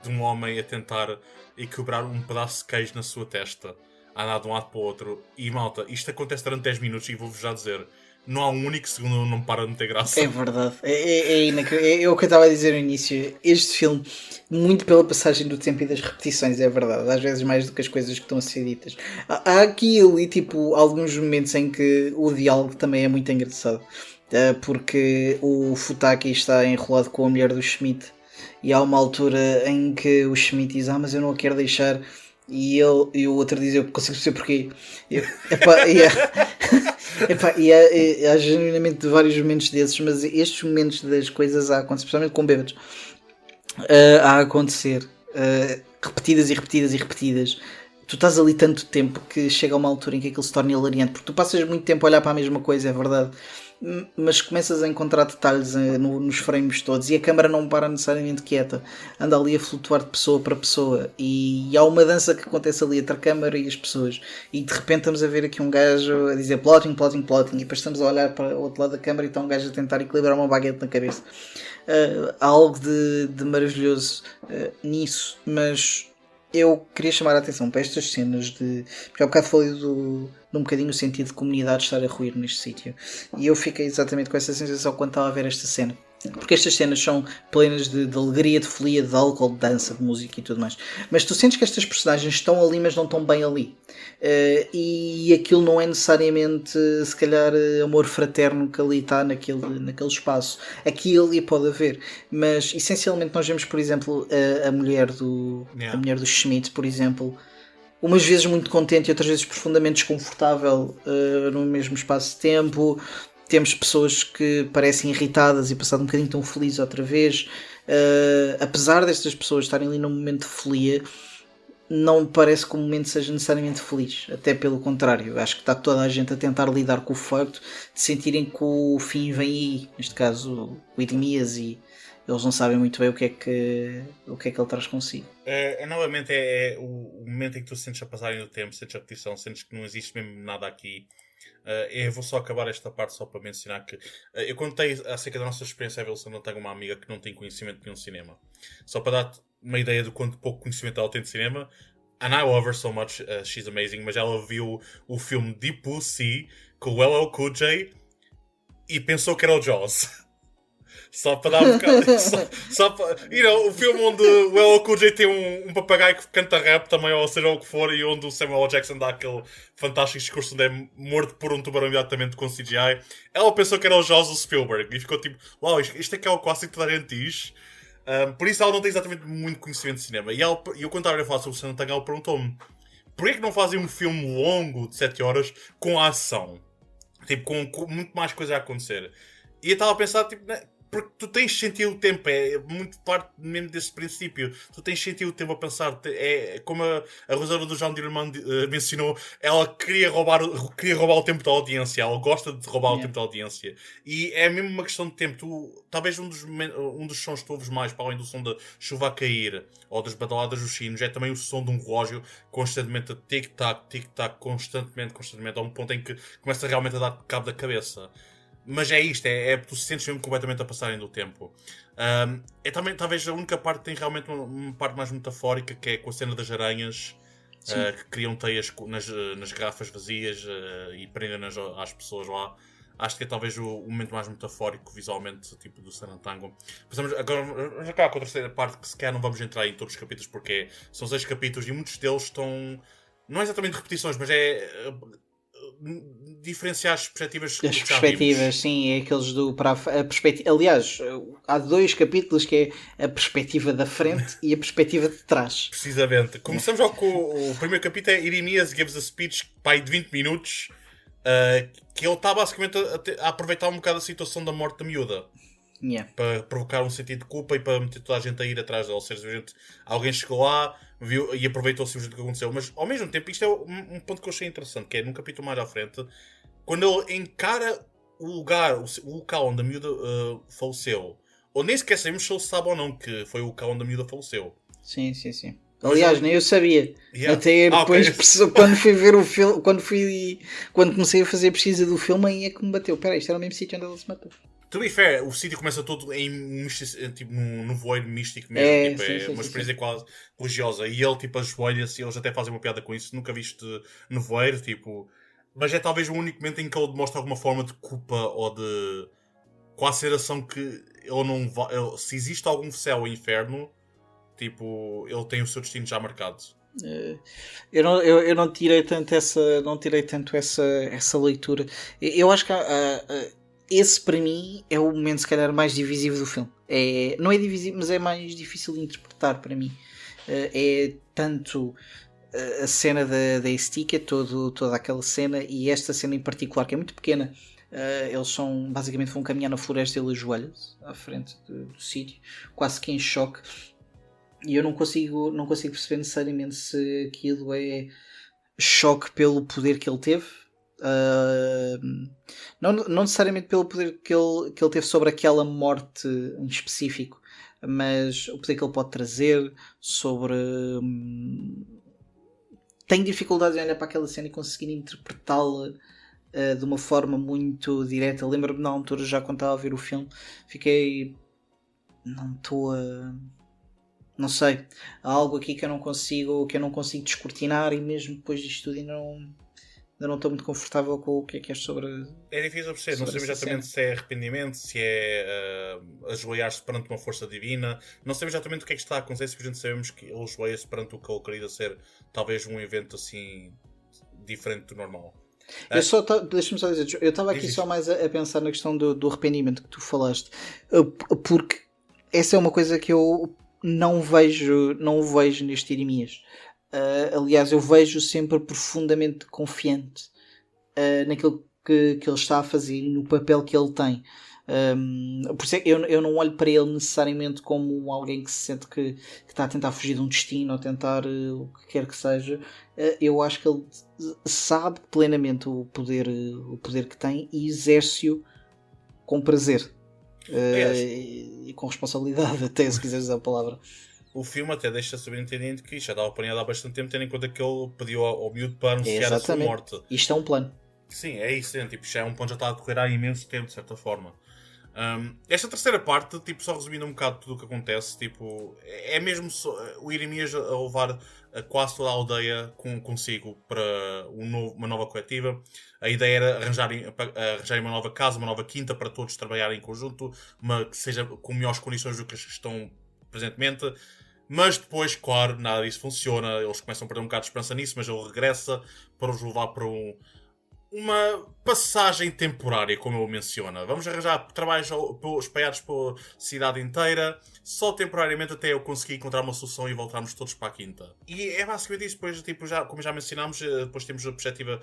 de um homem a tentar equilibrar um pedaço de queijo na sua testa, a andar de um lado para o outro. E malta, isto acontece durante 10 minutos e vou-vos já dizer, não há um único segundo onde não para de ter graça. É verdade, é o que eu estava a dizer no início. Este filme, muito pela passagem do tempo e das repetições, é verdade, às vezes mais do que as coisas que estão a ser ditas. Há aqui e ali, tipo, alguns momentos em que o diálogo também é muito engraçado, porque o Futaki está enrolado com a mulher do Schmidt. E há uma altura em que o Schmidt diz: mas eu não a quero deixar. E o outro diz: eu consigo perceber porquê. Há genuinamente vários momentos desses, mas estes momentos das coisas a acontecer, especialmente com bêbados, a acontecer, repetidas e repetidas e repetidas. Tu estás ali tanto tempo que chega a uma altura em que aquilo se torna hilariante, porque tu passas muito tempo a olhar para a mesma coisa, é verdade, mas começas a encontrar detalhes nos frames todos e a câmera não para necessariamente quieta, anda ali a flutuar de pessoa para pessoa e há uma dança que acontece ali entre a câmera e as pessoas e de repente estamos a ver aqui um gajo a dizer plotting e depois estamos a olhar para o outro lado da câmera e está um gajo a tentar equilibrar uma baguete na cabeça. Há algo de maravilhoso nisso, mas eu queria chamar a atenção para estas cenas porque há bocado falei de um bocadinho o sentido de comunidade estar a ruir neste sítio. E eu fiquei exatamente com essa sensação quando estava a ver esta cena. Porque estas cenas são plenas de alegria, de folia, de álcool, de dança, de música e tudo mais. Mas tu sentes que estas personagens estão ali, mas não estão bem ali. E aquilo não é necessariamente, se calhar, amor fraterno que ali está naquele espaço. Aqui e ali pode haver. Mas, essencialmente, nós vemos, por exemplo, a mulher do Schmidt, por exemplo, umas vezes muito contente e outras vezes profundamente desconfortável no mesmo espaço de tempo. Temos pessoas que parecem irritadas e passado um bocadinho tão felizes outra vez. Apesar destas pessoas estarem ali num momento de folia, não me parece que o momento seja necessariamente feliz. Até pelo contrário. Acho que está toda a gente a tentar lidar com o facto de sentirem que o fim vem aí. Neste caso, o Iremias, e eles não sabem muito bem o que é que ele traz consigo. Novamente, o momento em que tu sentes a passagem do tempo, sentes a repetição, sentes que não existe mesmo nada aqui. Eu vou só acabar esta parte só para mencionar que eu contei acerca da nossa experiência a Wilson, não tenho uma amiga que não tem conhecimento de nenhum cinema. Só para dar-te uma ideia do quanto pouco conhecimento ela tem de cinema. And I love her so much, she's amazing, mas ela viu o filme Deep Blue Sea com o LL Cool J e pensou que era o Jaws. Só para dar um bocado. só para, o filme onde o LL Cool J tem um papagaio que canta rap também, ou seja o que for, e onde o Samuel L. Jackson dá aquele fantástico discurso onde é morto por um tubarão imediatamente com CGI. Ela pensou que era o Jaws do Spielberg e ficou tipo, uau, isto é que é o clássico que toda a gente diz. Por isso ela não tem exatamente muito conhecimento de cinema. E eu quando estava a falar sobre o cinema, ela perguntou-me: porquê que não fazem um filme longo de 7 horas com a ação? Tipo, com muito mais coisa a acontecer. E eu estava a pensar, tipo, porque tu tens sentido o tempo, é muito parte mesmo desse princípio. Tu tens sentido o tempo a pensar, é como a Rosário do João Dirman mencionou, ela queria roubar o tempo da audiência, ela gosta de roubar o tempo da audiência. E é mesmo uma questão de tempo. Talvez um dos sons que tu ouves mais, para além do som da chuva a cair, ou das badaladas dos sinos, é também o som de um relógio constantemente a tic-tac, constantemente, a um ponto em que começa realmente a dar cabo da cabeça. Mas é isto, tu se sentes mesmo completamente a passarem do tempo. É também, talvez, a única parte que tem realmente uma parte mais metafórica, que é com a cena das aranhas. que criam teias nas garrafas vazias e prendem-nas às pessoas lá. Acho que é talvez o momento mais metafórico visualmente, tipo do Sanantango. Agora vamos acabar com a terceira parte, que sequer não vamos entrar em todos os capítulos, porque são 6 capítulos e muitos deles estão... Não é exatamente repetições, mas é diferenciar as perspectivas As perspectivas, sim, é aqueles a perspectiva. Aliás, há 2 capítulos que é a perspectiva da frente e a perspectiva de trás. Precisamente. Começamos já com o primeiro capítulo, é Irimias gives a speech, pai, de 20 minutos, que ele está basicamente a aproveitar um bocado a situação da morte da miúda. Yeah. Para provocar um sentido de culpa e para meter toda a gente a ir atrás dela. Ou seja, alguém chegou lá, viu e aproveitou o que aconteceu. Mas ao mesmo tempo, isto é um ponto que eu achei interessante, que é num capítulo mais à frente, quando ele encara o local onde a miúda faleceu. Ou nem sequer sabemos se ele sabe ou não que foi o local onde a miúda faleceu. Sim. Aliás, nem eu sabia. Yeah. Até depois, quando fui ver o filme, quando comecei a fazer a pesquisa do filme, aí é que me bateu. Peraí, isto era o mesmo sítio onde ela se matou. To be fair, o sítio começa todo tipo, num voeiro místico mesmo. É uma experiência quase religiosa. E ele tipo ajoelha-se, eles até fazem uma piada com isso. Nunca viste no voeiro, tipo... Mas é talvez o único momento em que ele demonstra alguma forma de culpa ou de coaceração que ele não vai... Se existe algum céu ou inferno, tipo, ele tem o seu destino já marcado. Eu não tirei tanto essa leitura. Eu acho que esse para mim é o momento se calhar mais divisivo do filme. Não é divisivo, mas é mais difícil de interpretar para mim. É tanto a cena da estica, toda aquela cena, e esta cena em particular que é muito pequena. Eles basicamente vão caminhar na floresta e ele ajoelha-se à frente do sítio, quase que em choque. E eu não consigo perceber necessariamente se aquilo é choque pelo poder que ele teve. Não necessariamente pelo poder que ele teve sobre aquela morte em específico, mas o poder que ele pode trazer sobre... Tenho dificuldade em olhar para aquela cena e conseguir interpretá-la de uma forma muito direta. Lembro-me na altura, já quando estava a ver o filme, fiquei... Não sei, há algo aqui que eu não consigo descortinar, e mesmo depois disto tudo ainda não estou muito confortável com o que é sobre... É difícil perceber, não sabemos exatamente se é arrependimento, se é ajoelhar-se perante uma força divina, não sabemos exatamente o que é que está a acontecer, simplesmente sabemos que ele ajoelha-se perante o que ele queria ser talvez um evento assim diferente do normal. Deixa-me só dizer, eu estava aqui só mais a pensar na questão do arrependimento que tu falaste, porque essa é uma coisa que eu não vejo neste Irimias. Aliás, eu vejo sempre profundamente confiante naquilo que ele está a fazer e no papel que ele tem. Por isso é que eu não olho para ele necessariamente como alguém que se sente que está a tentar fugir de um destino ou tentar o que quer que seja. Eu acho que ele sabe plenamente o poder que tem e exerce-o com prazer. E com responsabilidade, até, se quiseres usar a palavra. O filme até deixa subentendido que já estava planeado há bastante tempo, tendo em conta que ele pediu ao miúdo para anunciar a sua morte. Isto é um plano. Sim, é isso, tipo, já é um plano, já está a decorrer há imenso tempo, de certa forma. Esta terceira parte, tipo, só resumindo um bocado tudo o que acontece, tipo, é mesmo o Irimias a levar quase toda a aldeia consigo para uma nova coletiva. A ideia era arranjarem uma nova casa, uma nova quinta para todos trabalharem em conjunto, que seja com melhores condições do que as que estão presentemente. Mas depois, claro, nada disso funciona. Eles começam a perder um bocado de esperança nisso, mas ele regressa para os levar para uma passagem temporária, como ele menciona. Vamos arranjar trabalhos espalhados pela cidade inteira, só temporariamente até eu conseguir encontrar uma solução e voltarmos todos para a quinta. E é basicamente isso. Depois, tipo, como já mencionámos, depois temos a perspectiva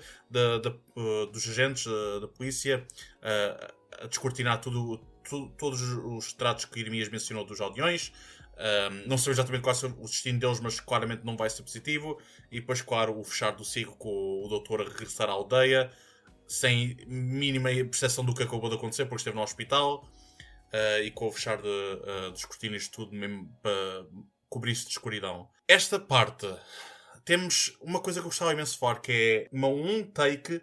dos agentes da polícia a descortinar todos os tratos que Irimias mencionou dos aldeões. Não sei exatamente qual é o destino deles, mas claramente não vai ser positivo. E depois, claro, o fechar do ciclo com o doutor a regressar à aldeia sem mínima percepção do que acabou de acontecer, porque esteve no hospital, e com o fechar dos cortinas tudo mesmo para cobrir-se de escuridão. Esta parte, temos uma coisa que eu gostava imenso de falar, que é um take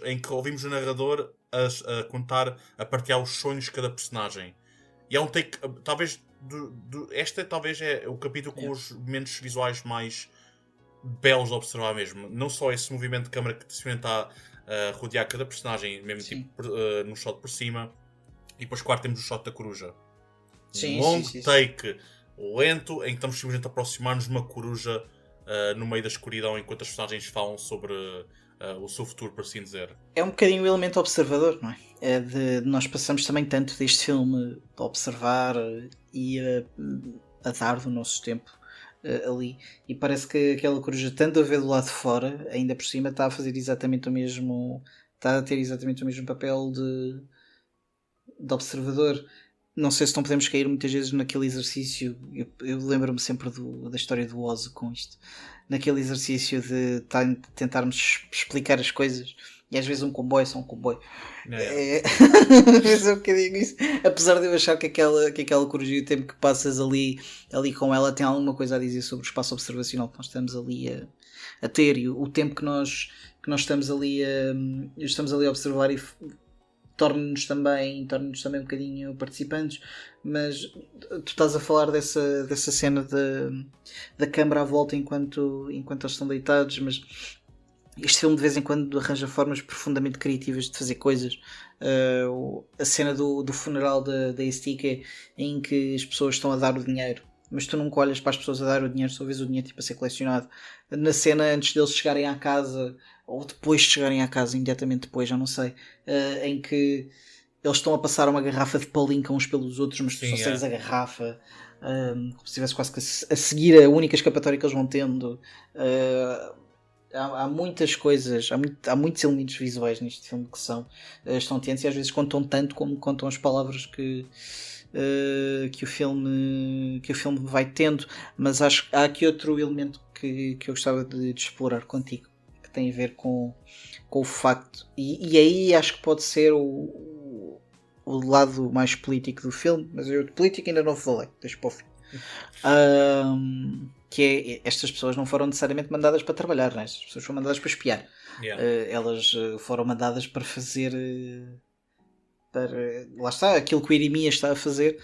em que ouvimos o narrador a contar, a partilhar os sonhos de cada personagem. E é um take, talvez... Este talvez é o capítulo com os momentos visuais mais belos de observar mesmo. Não só esse movimento de câmara que simplesmente está a rodear cada personagem, mesmo tipo num shot por cima, e depois claro temos o shot da coruja. Um long take lento em que estamos simplesmente a aproximar-nos de uma coruja no meio da escuridão enquanto as personagens falam sobre o seu futuro, por assim dizer. É um bocadinho o elemento observador, não é? Nós passamos também tanto deste filme a observar e a dar do nosso tempo ali, e parece que aquela coruja, tanto a ver do lado de fora, ainda por cima está a fazer exatamente o mesmo, está a ter exatamente o mesmo papel de observador. Não sei se não podemos cair muitas vezes naquele exercício. Eu lembro-me sempre da história do Oz com isto, naquele exercício de tentarmos explicar as coisas, e às vezes um comboio é só um comboio. Às vezes é um bocadinho isso. Apesar de eu achar que aquela coruja, o tempo que passas ali com ela, tem alguma coisa a dizer sobre o espaço observacional que nós estamos ali a ter, e o tempo que nós estamos ali a observar, e torna-nos também um bocadinho participantes. Mas tu estás a falar dessa cena da câmara à volta enquanto eles estão deitados, mas este filme de vez em quando arranja formas profundamente criativas de fazer coisas. A cena do funeral da Estica, em que as pessoas estão a dar o dinheiro, mas tu nunca olhas para as pessoas a dar o dinheiro, só vês o dinheiro tipo a ser colecionado. Na cena antes deles chegarem à casa, ou depois de chegarem à casa, imediatamente depois, já não sei, em que eles estão a passar uma garrafa de palinca uns pelos outros, mas tu só segues a garrafa, como se estivesse quase que a seguir a única escapatória que eles vão tendo. Há muitas coisas, há muitos elementos visuais neste filme que estão atentos, e às vezes contam tanto como contam as palavras que o filme vai tendo. Mas acho que há aqui outro elemento que eu gostava de explorar contigo, que tem a ver com o facto, e aí acho que pode ser o lado mais político do filme, mas eu de política ainda não falei, deixo para o fim. Que é, estas pessoas não foram necessariamente mandadas para trabalhar, né? Estas pessoas foram mandadas para espiar. Elas foram mandadas para fazer lá está, aquilo que o Irimias está a fazer.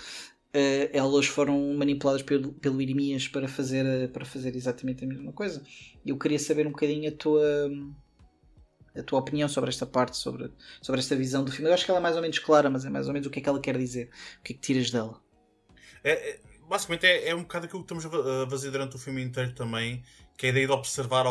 Elas foram manipuladas pelo Irimias para fazer exatamente a mesma coisa. E eu queria saber um bocadinho a tua opinião sobre esta parte, sobre esta visão do filme. Eu acho que ela é mais ou menos clara, mas é mais ou menos o que é que ela quer dizer, o que é que tiras dela. Basicamente é um bocado aquilo que estamos a fazer durante o filme inteiro também, que é a ideia de observar,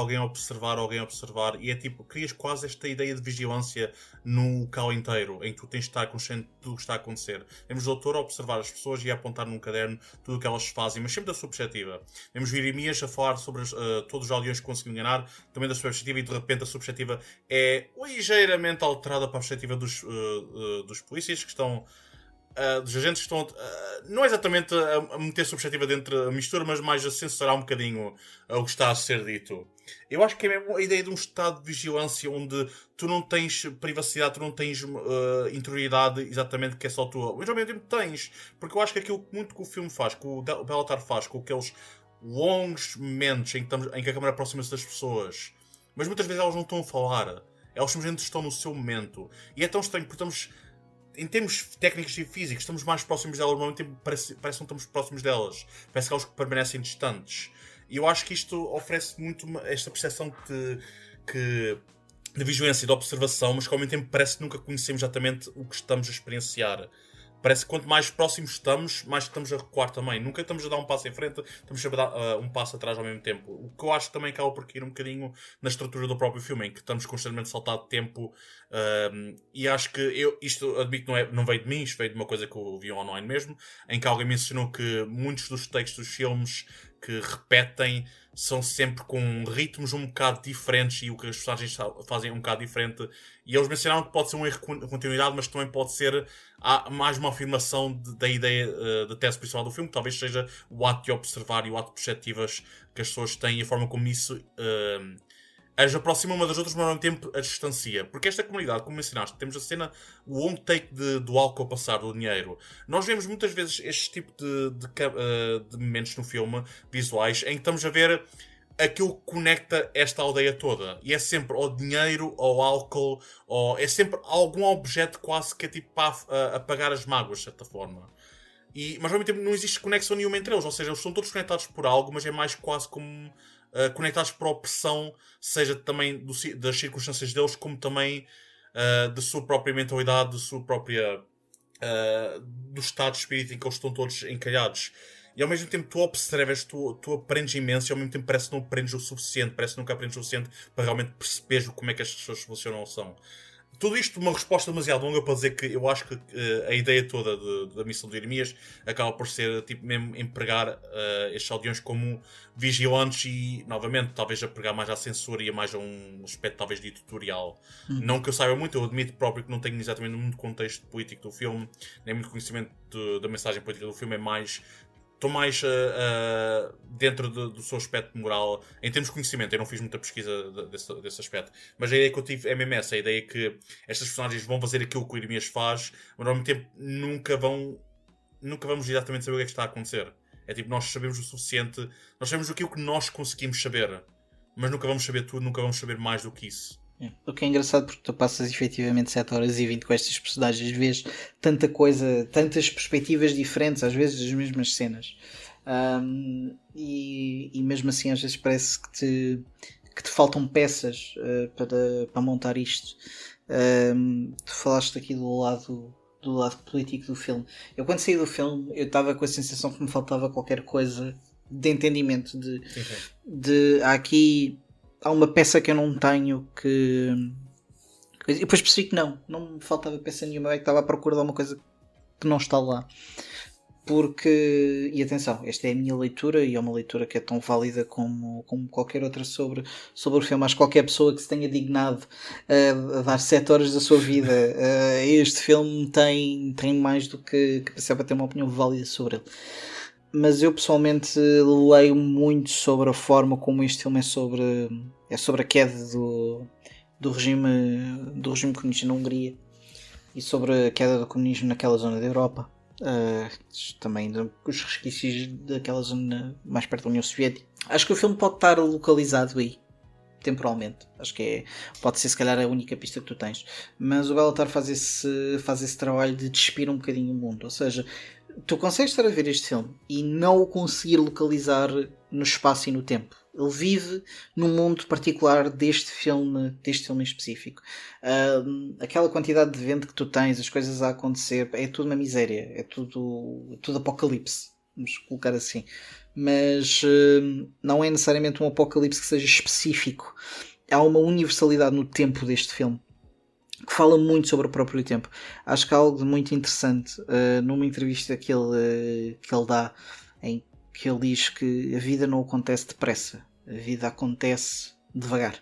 e é tipo, crias quase esta ideia de vigilância no local inteiro, em que tu tens de estar consciente de tudo o que está a acontecer. Vemos o doutor a observar as pessoas e a apontar num caderno tudo o que elas fazem, mas sempre da sua perspectiva. Vemos o Irimias a falar sobre todos os aldeões que conseguiu enganar, também da sua perspectiva, e de repente a sua perspectiva é ligeiramente alterada para a perspectiva dos polícias que estão... dos agentes que estão não é exatamente a meter subjetiva dentro da mistura, mas mais a censurar um bocadinho o que está a ser dito. Eu acho que é mesmo a ideia de um estado de vigilância onde tu não tens privacidade, tu não tens interioridade exatamente que é só tua, mas ao mesmo tempo tens, porque eu acho que aquilo muito que o filme faz, que o Bellatar faz, com aqueles longos momentos em que a câmera aproxima-se das pessoas, mas muitas vezes elas não estão a falar, elas simplesmente estão no seu momento, e é tão estranho porque estamos, em termos técnicos e físicos, estamos mais próximos delas, normalmente parece que não estamos próximos delas. Parece que elas permanecem distantes. E eu acho que isto oferece muito esta percepção de vigilância e de observação, mas que ao mesmo tempo parece que nunca conhecemos exatamente o que estamos a experienciar. Parece que quanto mais próximos estamos, mais estamos a recuar também. Nunca estamos a dar um passo em frente, estamos a dar um passo atrás ao mesmo tempo. O que eu acho que também acaba por cair um bocadinho na estrutura do próprio filme, em que estamos constantemente a saltar de tempo. E acho que isto, admito, não veio de mim, isto veio de uma coisa que eu vi online mesmo, em que alguém mencionou que muitos dos textos dos filmes que repetem são sempre com ritmos um bocado diferentes, e o que as personagens fazem é um bocado diferente. E eles mencionaram que pode ser um erro de continuidade, mas também pode ser mais uma afirmação da ideia da tese principal do filme, que talvez seja o ato de observar e o ato de perspectivas que as pessoas têm, e a forma como isso as aproxima uma das outras, mas ao mesmo tempo as distancia. Porque esta comunidade, como mencionaste, temos a cena, o long take do álcool a passar, do dinheiro. Nós vemos muitas vezes este tipo de momentos no filme, visuais, em que estamos a ver aquilo que conecta esta aldeia toda. E é sempre ou dinheiro, ou álcool, ou é sempre algum objeto quase que é tipo para apagar as mágoas, de certa forma. Mas ao mesmo tempo não existe conexão nenhuma entre eles. Ou seja, eles são todos conectados por algo, mas é mais quase como conectados por opressão, seja também das circunstâncias deles, como também da sua própria mentalidade, da sua própria do estado de espírito em que eles estão todos encalhados. E ao mesmo tempo tu observas, tu aprendes imenso, e ao mesmo tempo parece que não aprendes o suficiente, parece que nunca aprendes o suficiente para realmente perceberes como é que as pessoas funcionam ou são. Tudo isto uma resposta demasiado longa para dizer que eu acho que a ideia toda da missão de Jeremias acaba por ser tipo mesmo empregar estes aldeões como vigilantes e, novamente, talvez a pregar mais à censura e a mais a um aspecto talvez de tutorial. Não que eu saiba muito, eu admito próprio que não tenho exatamente muito contexto político do filme, nem muito conhecimento da mensagem política do filme, é mais... Estou mais dentro do seu aspecto moral, em termos de conhecimento. Eu não fiz muita pesquisa desse aspecto, mas a ideia que eu tive é mesmo essa, a ideia que estas personagens vão fazer aquilo que o Jeremias faz, mas ao mesmo tempo nunca vamos exatamente saber o que é que está a acontecer. É tipo, nós sabemos o suficiente, nós sabemos aquilo que nós conseguimos saber, mas nunca vamos saber tudo, nunca vamos saber mais do que isso. O que é engraçado, porque tu passas efetivamente 7 horas e 20 com estas personagens, vês tanta coisa, tantas perspectivas diferentes, às vezes das mesmas cenas, e mesmo assim às vezes parece que te faltam peças para montar isto. Tu falaste aqui do lado político do filme. Eu quando saí do filme eu estava com a sensação que me faltava qualquer coisa de entendimento há uma peça que eu não tenho que... E depois percebi que não me faltava peça nenhuma, é que estava à procura de alguma coisa que não está lá. Porque, e atenção, esta é a minha leitura e é uma leitura que é tão válida como qualquer outra sobre o filme. Acho que qualquer pessoa que se tenha dignado a dar 7 horas da sua vida a este filme tem mais do que capacidade para ter uma opinião válida sobre ele. Mas eu pessoalmente leio muito sobre a forma como este filme é sobre a queda do regime comunista na Hungria e sobre a queda do comunismo naquela zona da Europa, também os resquícios daquela zona mais perto da União Soviética. Acho que o filme pode estar localizado aí temporalmente, acho que pode ser se calhar a única pista que tu tens, mas o Belatar faz esse trabalho de despir um bocadinho o mundo, ou seja, tu consegues estar a ver este filme e não o conseguir localizar no espaço e no tempo. Ele vive num mundo particular deste filme em específico. Aquela quantidade de vento que tu tens, as coisas a acontecer, é tudo uma miséria, é tudo apocalipse, vamos colocar assim. Mas não é necessariamente um apocalipse que seja específico. Há uma universalidade no tempo deste filme que fala muito sobre o próprio tempo. Acho que há algo de muito interessante numa entrevista que ele dá, em que ele diz que a vida não acontece depressa, a vida acontece devagar.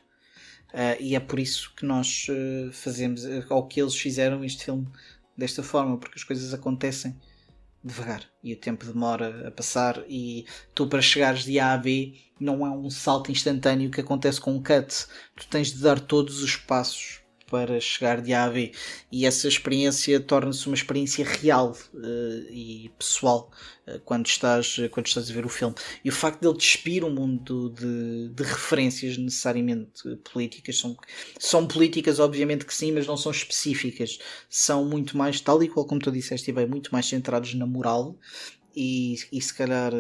E é por isso que nós fazemos, ou que eles fizeram este filme desta forma, porque as coisas acontecem devagar e o tempo demora a passar, e tu para chegares de A a B não é um salto instantâneo que acontece com um cut, tu tens de dar todos os passos para chegar de A a B, e essa experiência torna-se uma experiência real e pessoal quando estás a ver o filme. E o facto de ele despir um mundo de referências necessariamente políticas, são políticas obviamente que sim, mas não são específicas, são muito mais, tal e qual como tu disseste, bem, muito mais centrados na moral e se calhar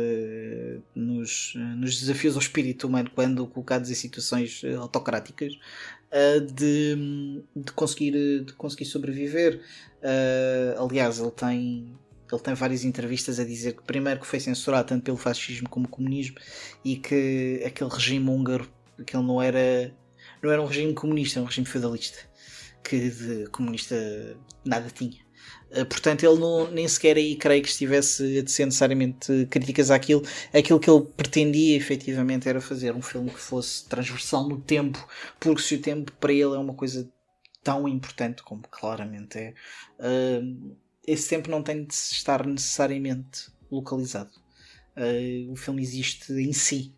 nos desafios ao espírito humano quando colocados em situações autocráticas, de conseguir sobreviver. Aliás, ele tem várias entrevistas a dizer que primeiro que foi censurado tanto pelo fascismo como comunismo, e que aquele regime húngaro, que ele não era um regime comunista, era um regime feudalista, que de comunista nada tinha. Portanto, ele nem sequer aí creio que estivesse a tecer necessariamente críticas àquilo. Aquilo que ele pretendia efetivamente era fazer um filme que fosse transversal no tempo, porque se o tempo para ele é uma coisa tão importante como claramente é, esse tempo não tem de estar necessariamente localizado. O filme existe em si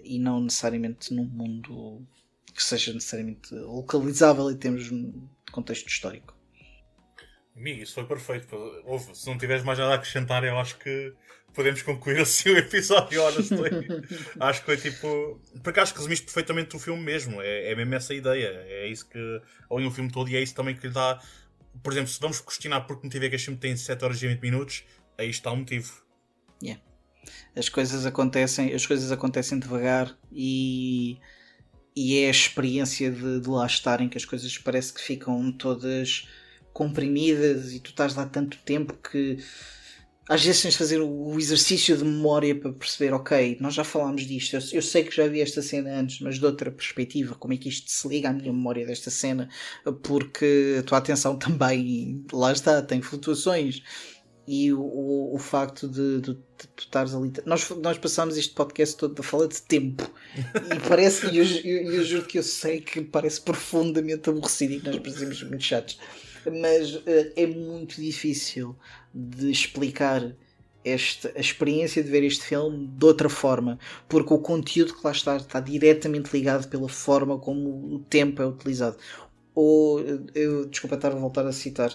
e não necessariamente num mundo que seja necessariamente localizável em termos de contexto histórico. Amigo, isso foi perfeito. Se não tiveres mais nada a acrescentar, eu acho que podemos concluir assim o episódio. Acho que foi tipo... Porque acho que resumiste perfeitamente o filme mesmo. É mesmo essa a ideia. É isso que... Olhem o filme todo e é isso também que lhe dá... Por exemplo, se vamos questionar porque motivo é que este filme tem 7 horas e 20 minutos, aí está o motivo. Yeah. As coisas acontecem devagar e é a experiência de lá estarem que as coisas parece que ficam todas comprimidas e tu estás lá tanto tempo que às vezes tens de fazer o exercício de memória para perceber, ok, nós já falámos disto, eu sei que já vi esta cena antes, mas de outra perspectiva, como é que isto se liga à minha memória desta cena, porque a tua atenção também, lá está, tem flutuações. E o facto de tu estares ali. Nós passámos este podcast todo a falar de tempo. E parece. Eu juro que eu sei que parece profundamente aborrecido e que nós parecemos muito chatos. Mas é muito difícil de explicar a experiência de ver este filme de outra forma. Porque o conteúdo que lá está diretamente ligado pela forma como o tempo é utilizado. Desculpa estar a voltar a citar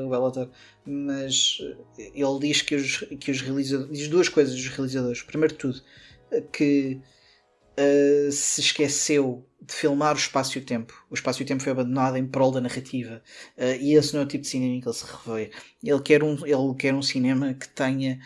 o Bellator, mas ele diz que os realizadores, diz duas coisas dos realizadores. Primeiro de tudo, que se esqueceu de filmar o espaço e o tempo. O espaço e o tempo foi abandonado em prol da narrativa, e esse não é o tipo de cinema em que ele se revê. Ele quer um cinema que tenha,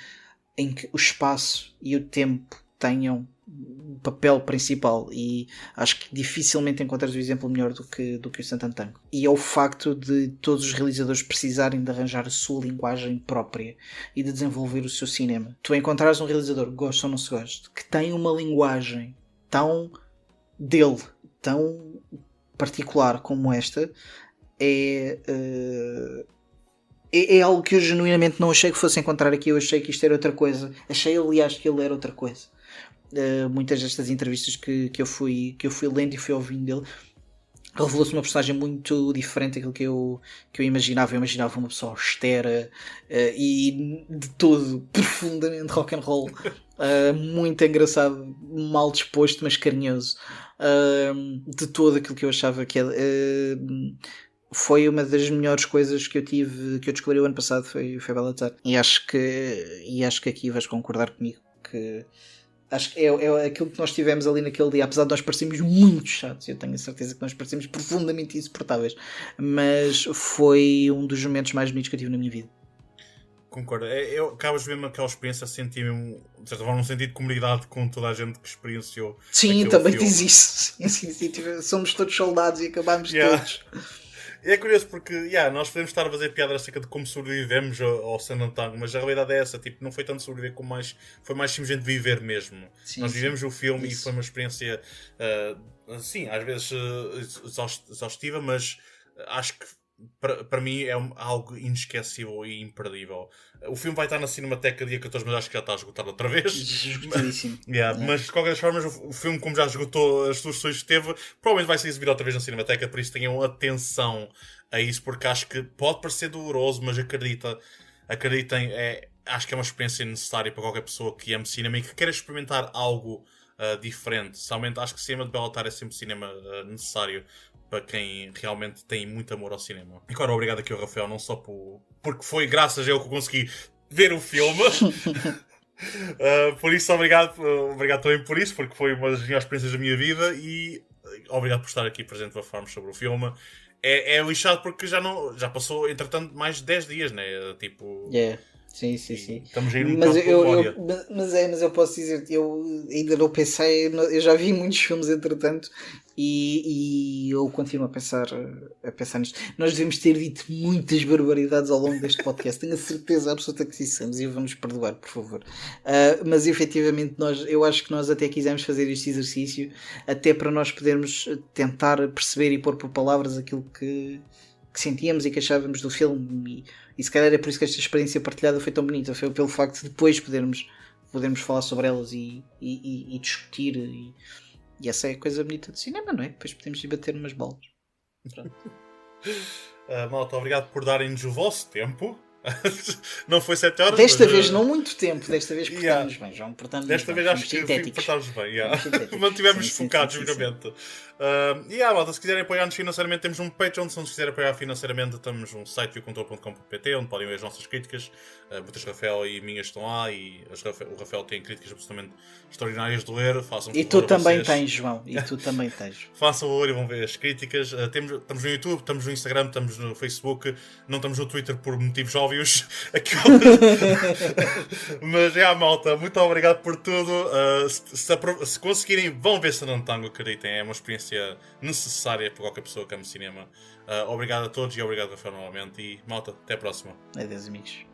em que o espaço e o tempo tenham o papel principal, e acho que dificilmente encontras um exemplo melhor do que o Santantango. E é o facto de todos os realizadores precisarem de arranjar a sua linguagem própria e de desenvolver o seu cinema. Tu encontrares um realizador, gosta ou não se gosta, que tem uma linguagem tão dele, tão particular como esta, é algo que eu genuinamente não achei que fosse encontrar aqui. Eu achei que isto era outra coisa. Achei, aliás, que ele era outra coisa. Muitas destas entrevistas que eu fui lendo e fui ouvindo dele, revelou-se uma personagem muito diferente daquilo que eu imaginava. Eu imaginava uma pessoa austera e de todo profundamente rock and roll, muito engraçado, mal disposto mas carinhoso, de todo aquilo que eu achava que ele foi uma das melhores coisas que eu descobri o ano passado, foi Bellator. E acho que aqui vais concordar comigo, que acho que é aquilo que nós tivemos ali naquele dia, apesar de nós parecermos muito chatos. Eu tenho a certeza que nós parecemos profundamente insuportáveis, mas foi um dos momentos mais bonitos que eu tive na minha vida. Concordo. Acabas de ver aquela experiência, senti mesmo, de certa forma, um sentido de comunidade com toda a gente que experienciou. Sim, também diz isso. Sim, somos todos soldados e acabámos todos. É curioso porque nós podemos estar a fazer piada acerca de como sobrevivemos ao Santantango, mas a realidade é essa, tipo, não foi tanto sobreviver como foi mais simplesmente viver mesmo. Sim, nós vivemos o filme isso. E foi uma experiência, assim, às vezes exaustiva, mas acho que para mim é algo inesquecível e imperdível. O filme vai estar na Cinemateca dia 14, mas acho que já está esgotado outra vez. Esgotadíssimo. Mas de qualquer forma, o filme, como já esgotou as soluções que teve, provavelmente vai ser exibido outra vez na Cinemateca, por isso tenham atenção a isso, porque acho que pode parecer doloroso, mas acreditem, acho que é uma experiência necessária para qualquer pessoa que ame cinema e que queira experimentar algo diferente. Somente acho que o cinema de Bellator é sempre cinema necessário para quem realmente tem muito amor ao cinema. E agora obrigado aqui ao Rafael, não só porque foi graças a ele que eu consegui ver o filme. Por isso, obrigado também por isso, porque foi uma das melhores experiências da minha vida, e obrigado por estar aqui presente para falarmos sobre o filme. É lixado porque já passou, entretanto, mais de 10 dias, né? Tipo... Sim. Estamos aí mas eu posso dizer, eu ainda não pensei, eu já vi muitos filmes entretanto, e eu continuo a pensar nisto. Nós devemos ter dito muitas barbaridades ao longo deste podcast, tenho a certeza absoluta que dissemos, e vamos perdoar, por favor. Mas efetivamente eu acho que nós até quisemos fazer este exercício até para nós podermos tentar perceber e pôr por palavras aquilo que sentíamos e que achávamos do filme, e se calhar é por isso que esta experiência partilhada foi tão bonita, foi pelo facto de depois podermos falar sobre elas e discutir, e essa é a coisa bonita do cinema, não é? Depois podemos ir bater umas bolas. Malta, obrigado por darem-nos o vosso tempo. Não foi 7 horas. Desta vez não muito tempo, desta vez portamos bem, João. Desta vez acho que portámos bem. Mantivemos focados, seguramente. Malta, se quiserem apoiar-nos financeiramente, temos um Patreon. Se não quiserem apoiar financeiramente, temos um site viocontrol.com.pt, onde podem ver as nossas críticas. Muitas Rafael e minhas estão lá, e o Rafael tem críticas absolutamente extraordinárias de ler. E tu também tens, João. E tu também tens. Façam o olho e vão ver as críticas. Estamos no YouTube, estamos no Instagram, estamos no Facebook. Não estamos no Twitter por motivos óbvios, ouvi os... Mas malta, muito obrigado por tudo. Se conseguirem, vão ver Sanantango, acreditem, é uma experiência necessária para qualquer pessoa que ame cinema. Obrigado a todos e obrigado, Rafael, novamente. E malta, até a próxima. Adeus, amigos.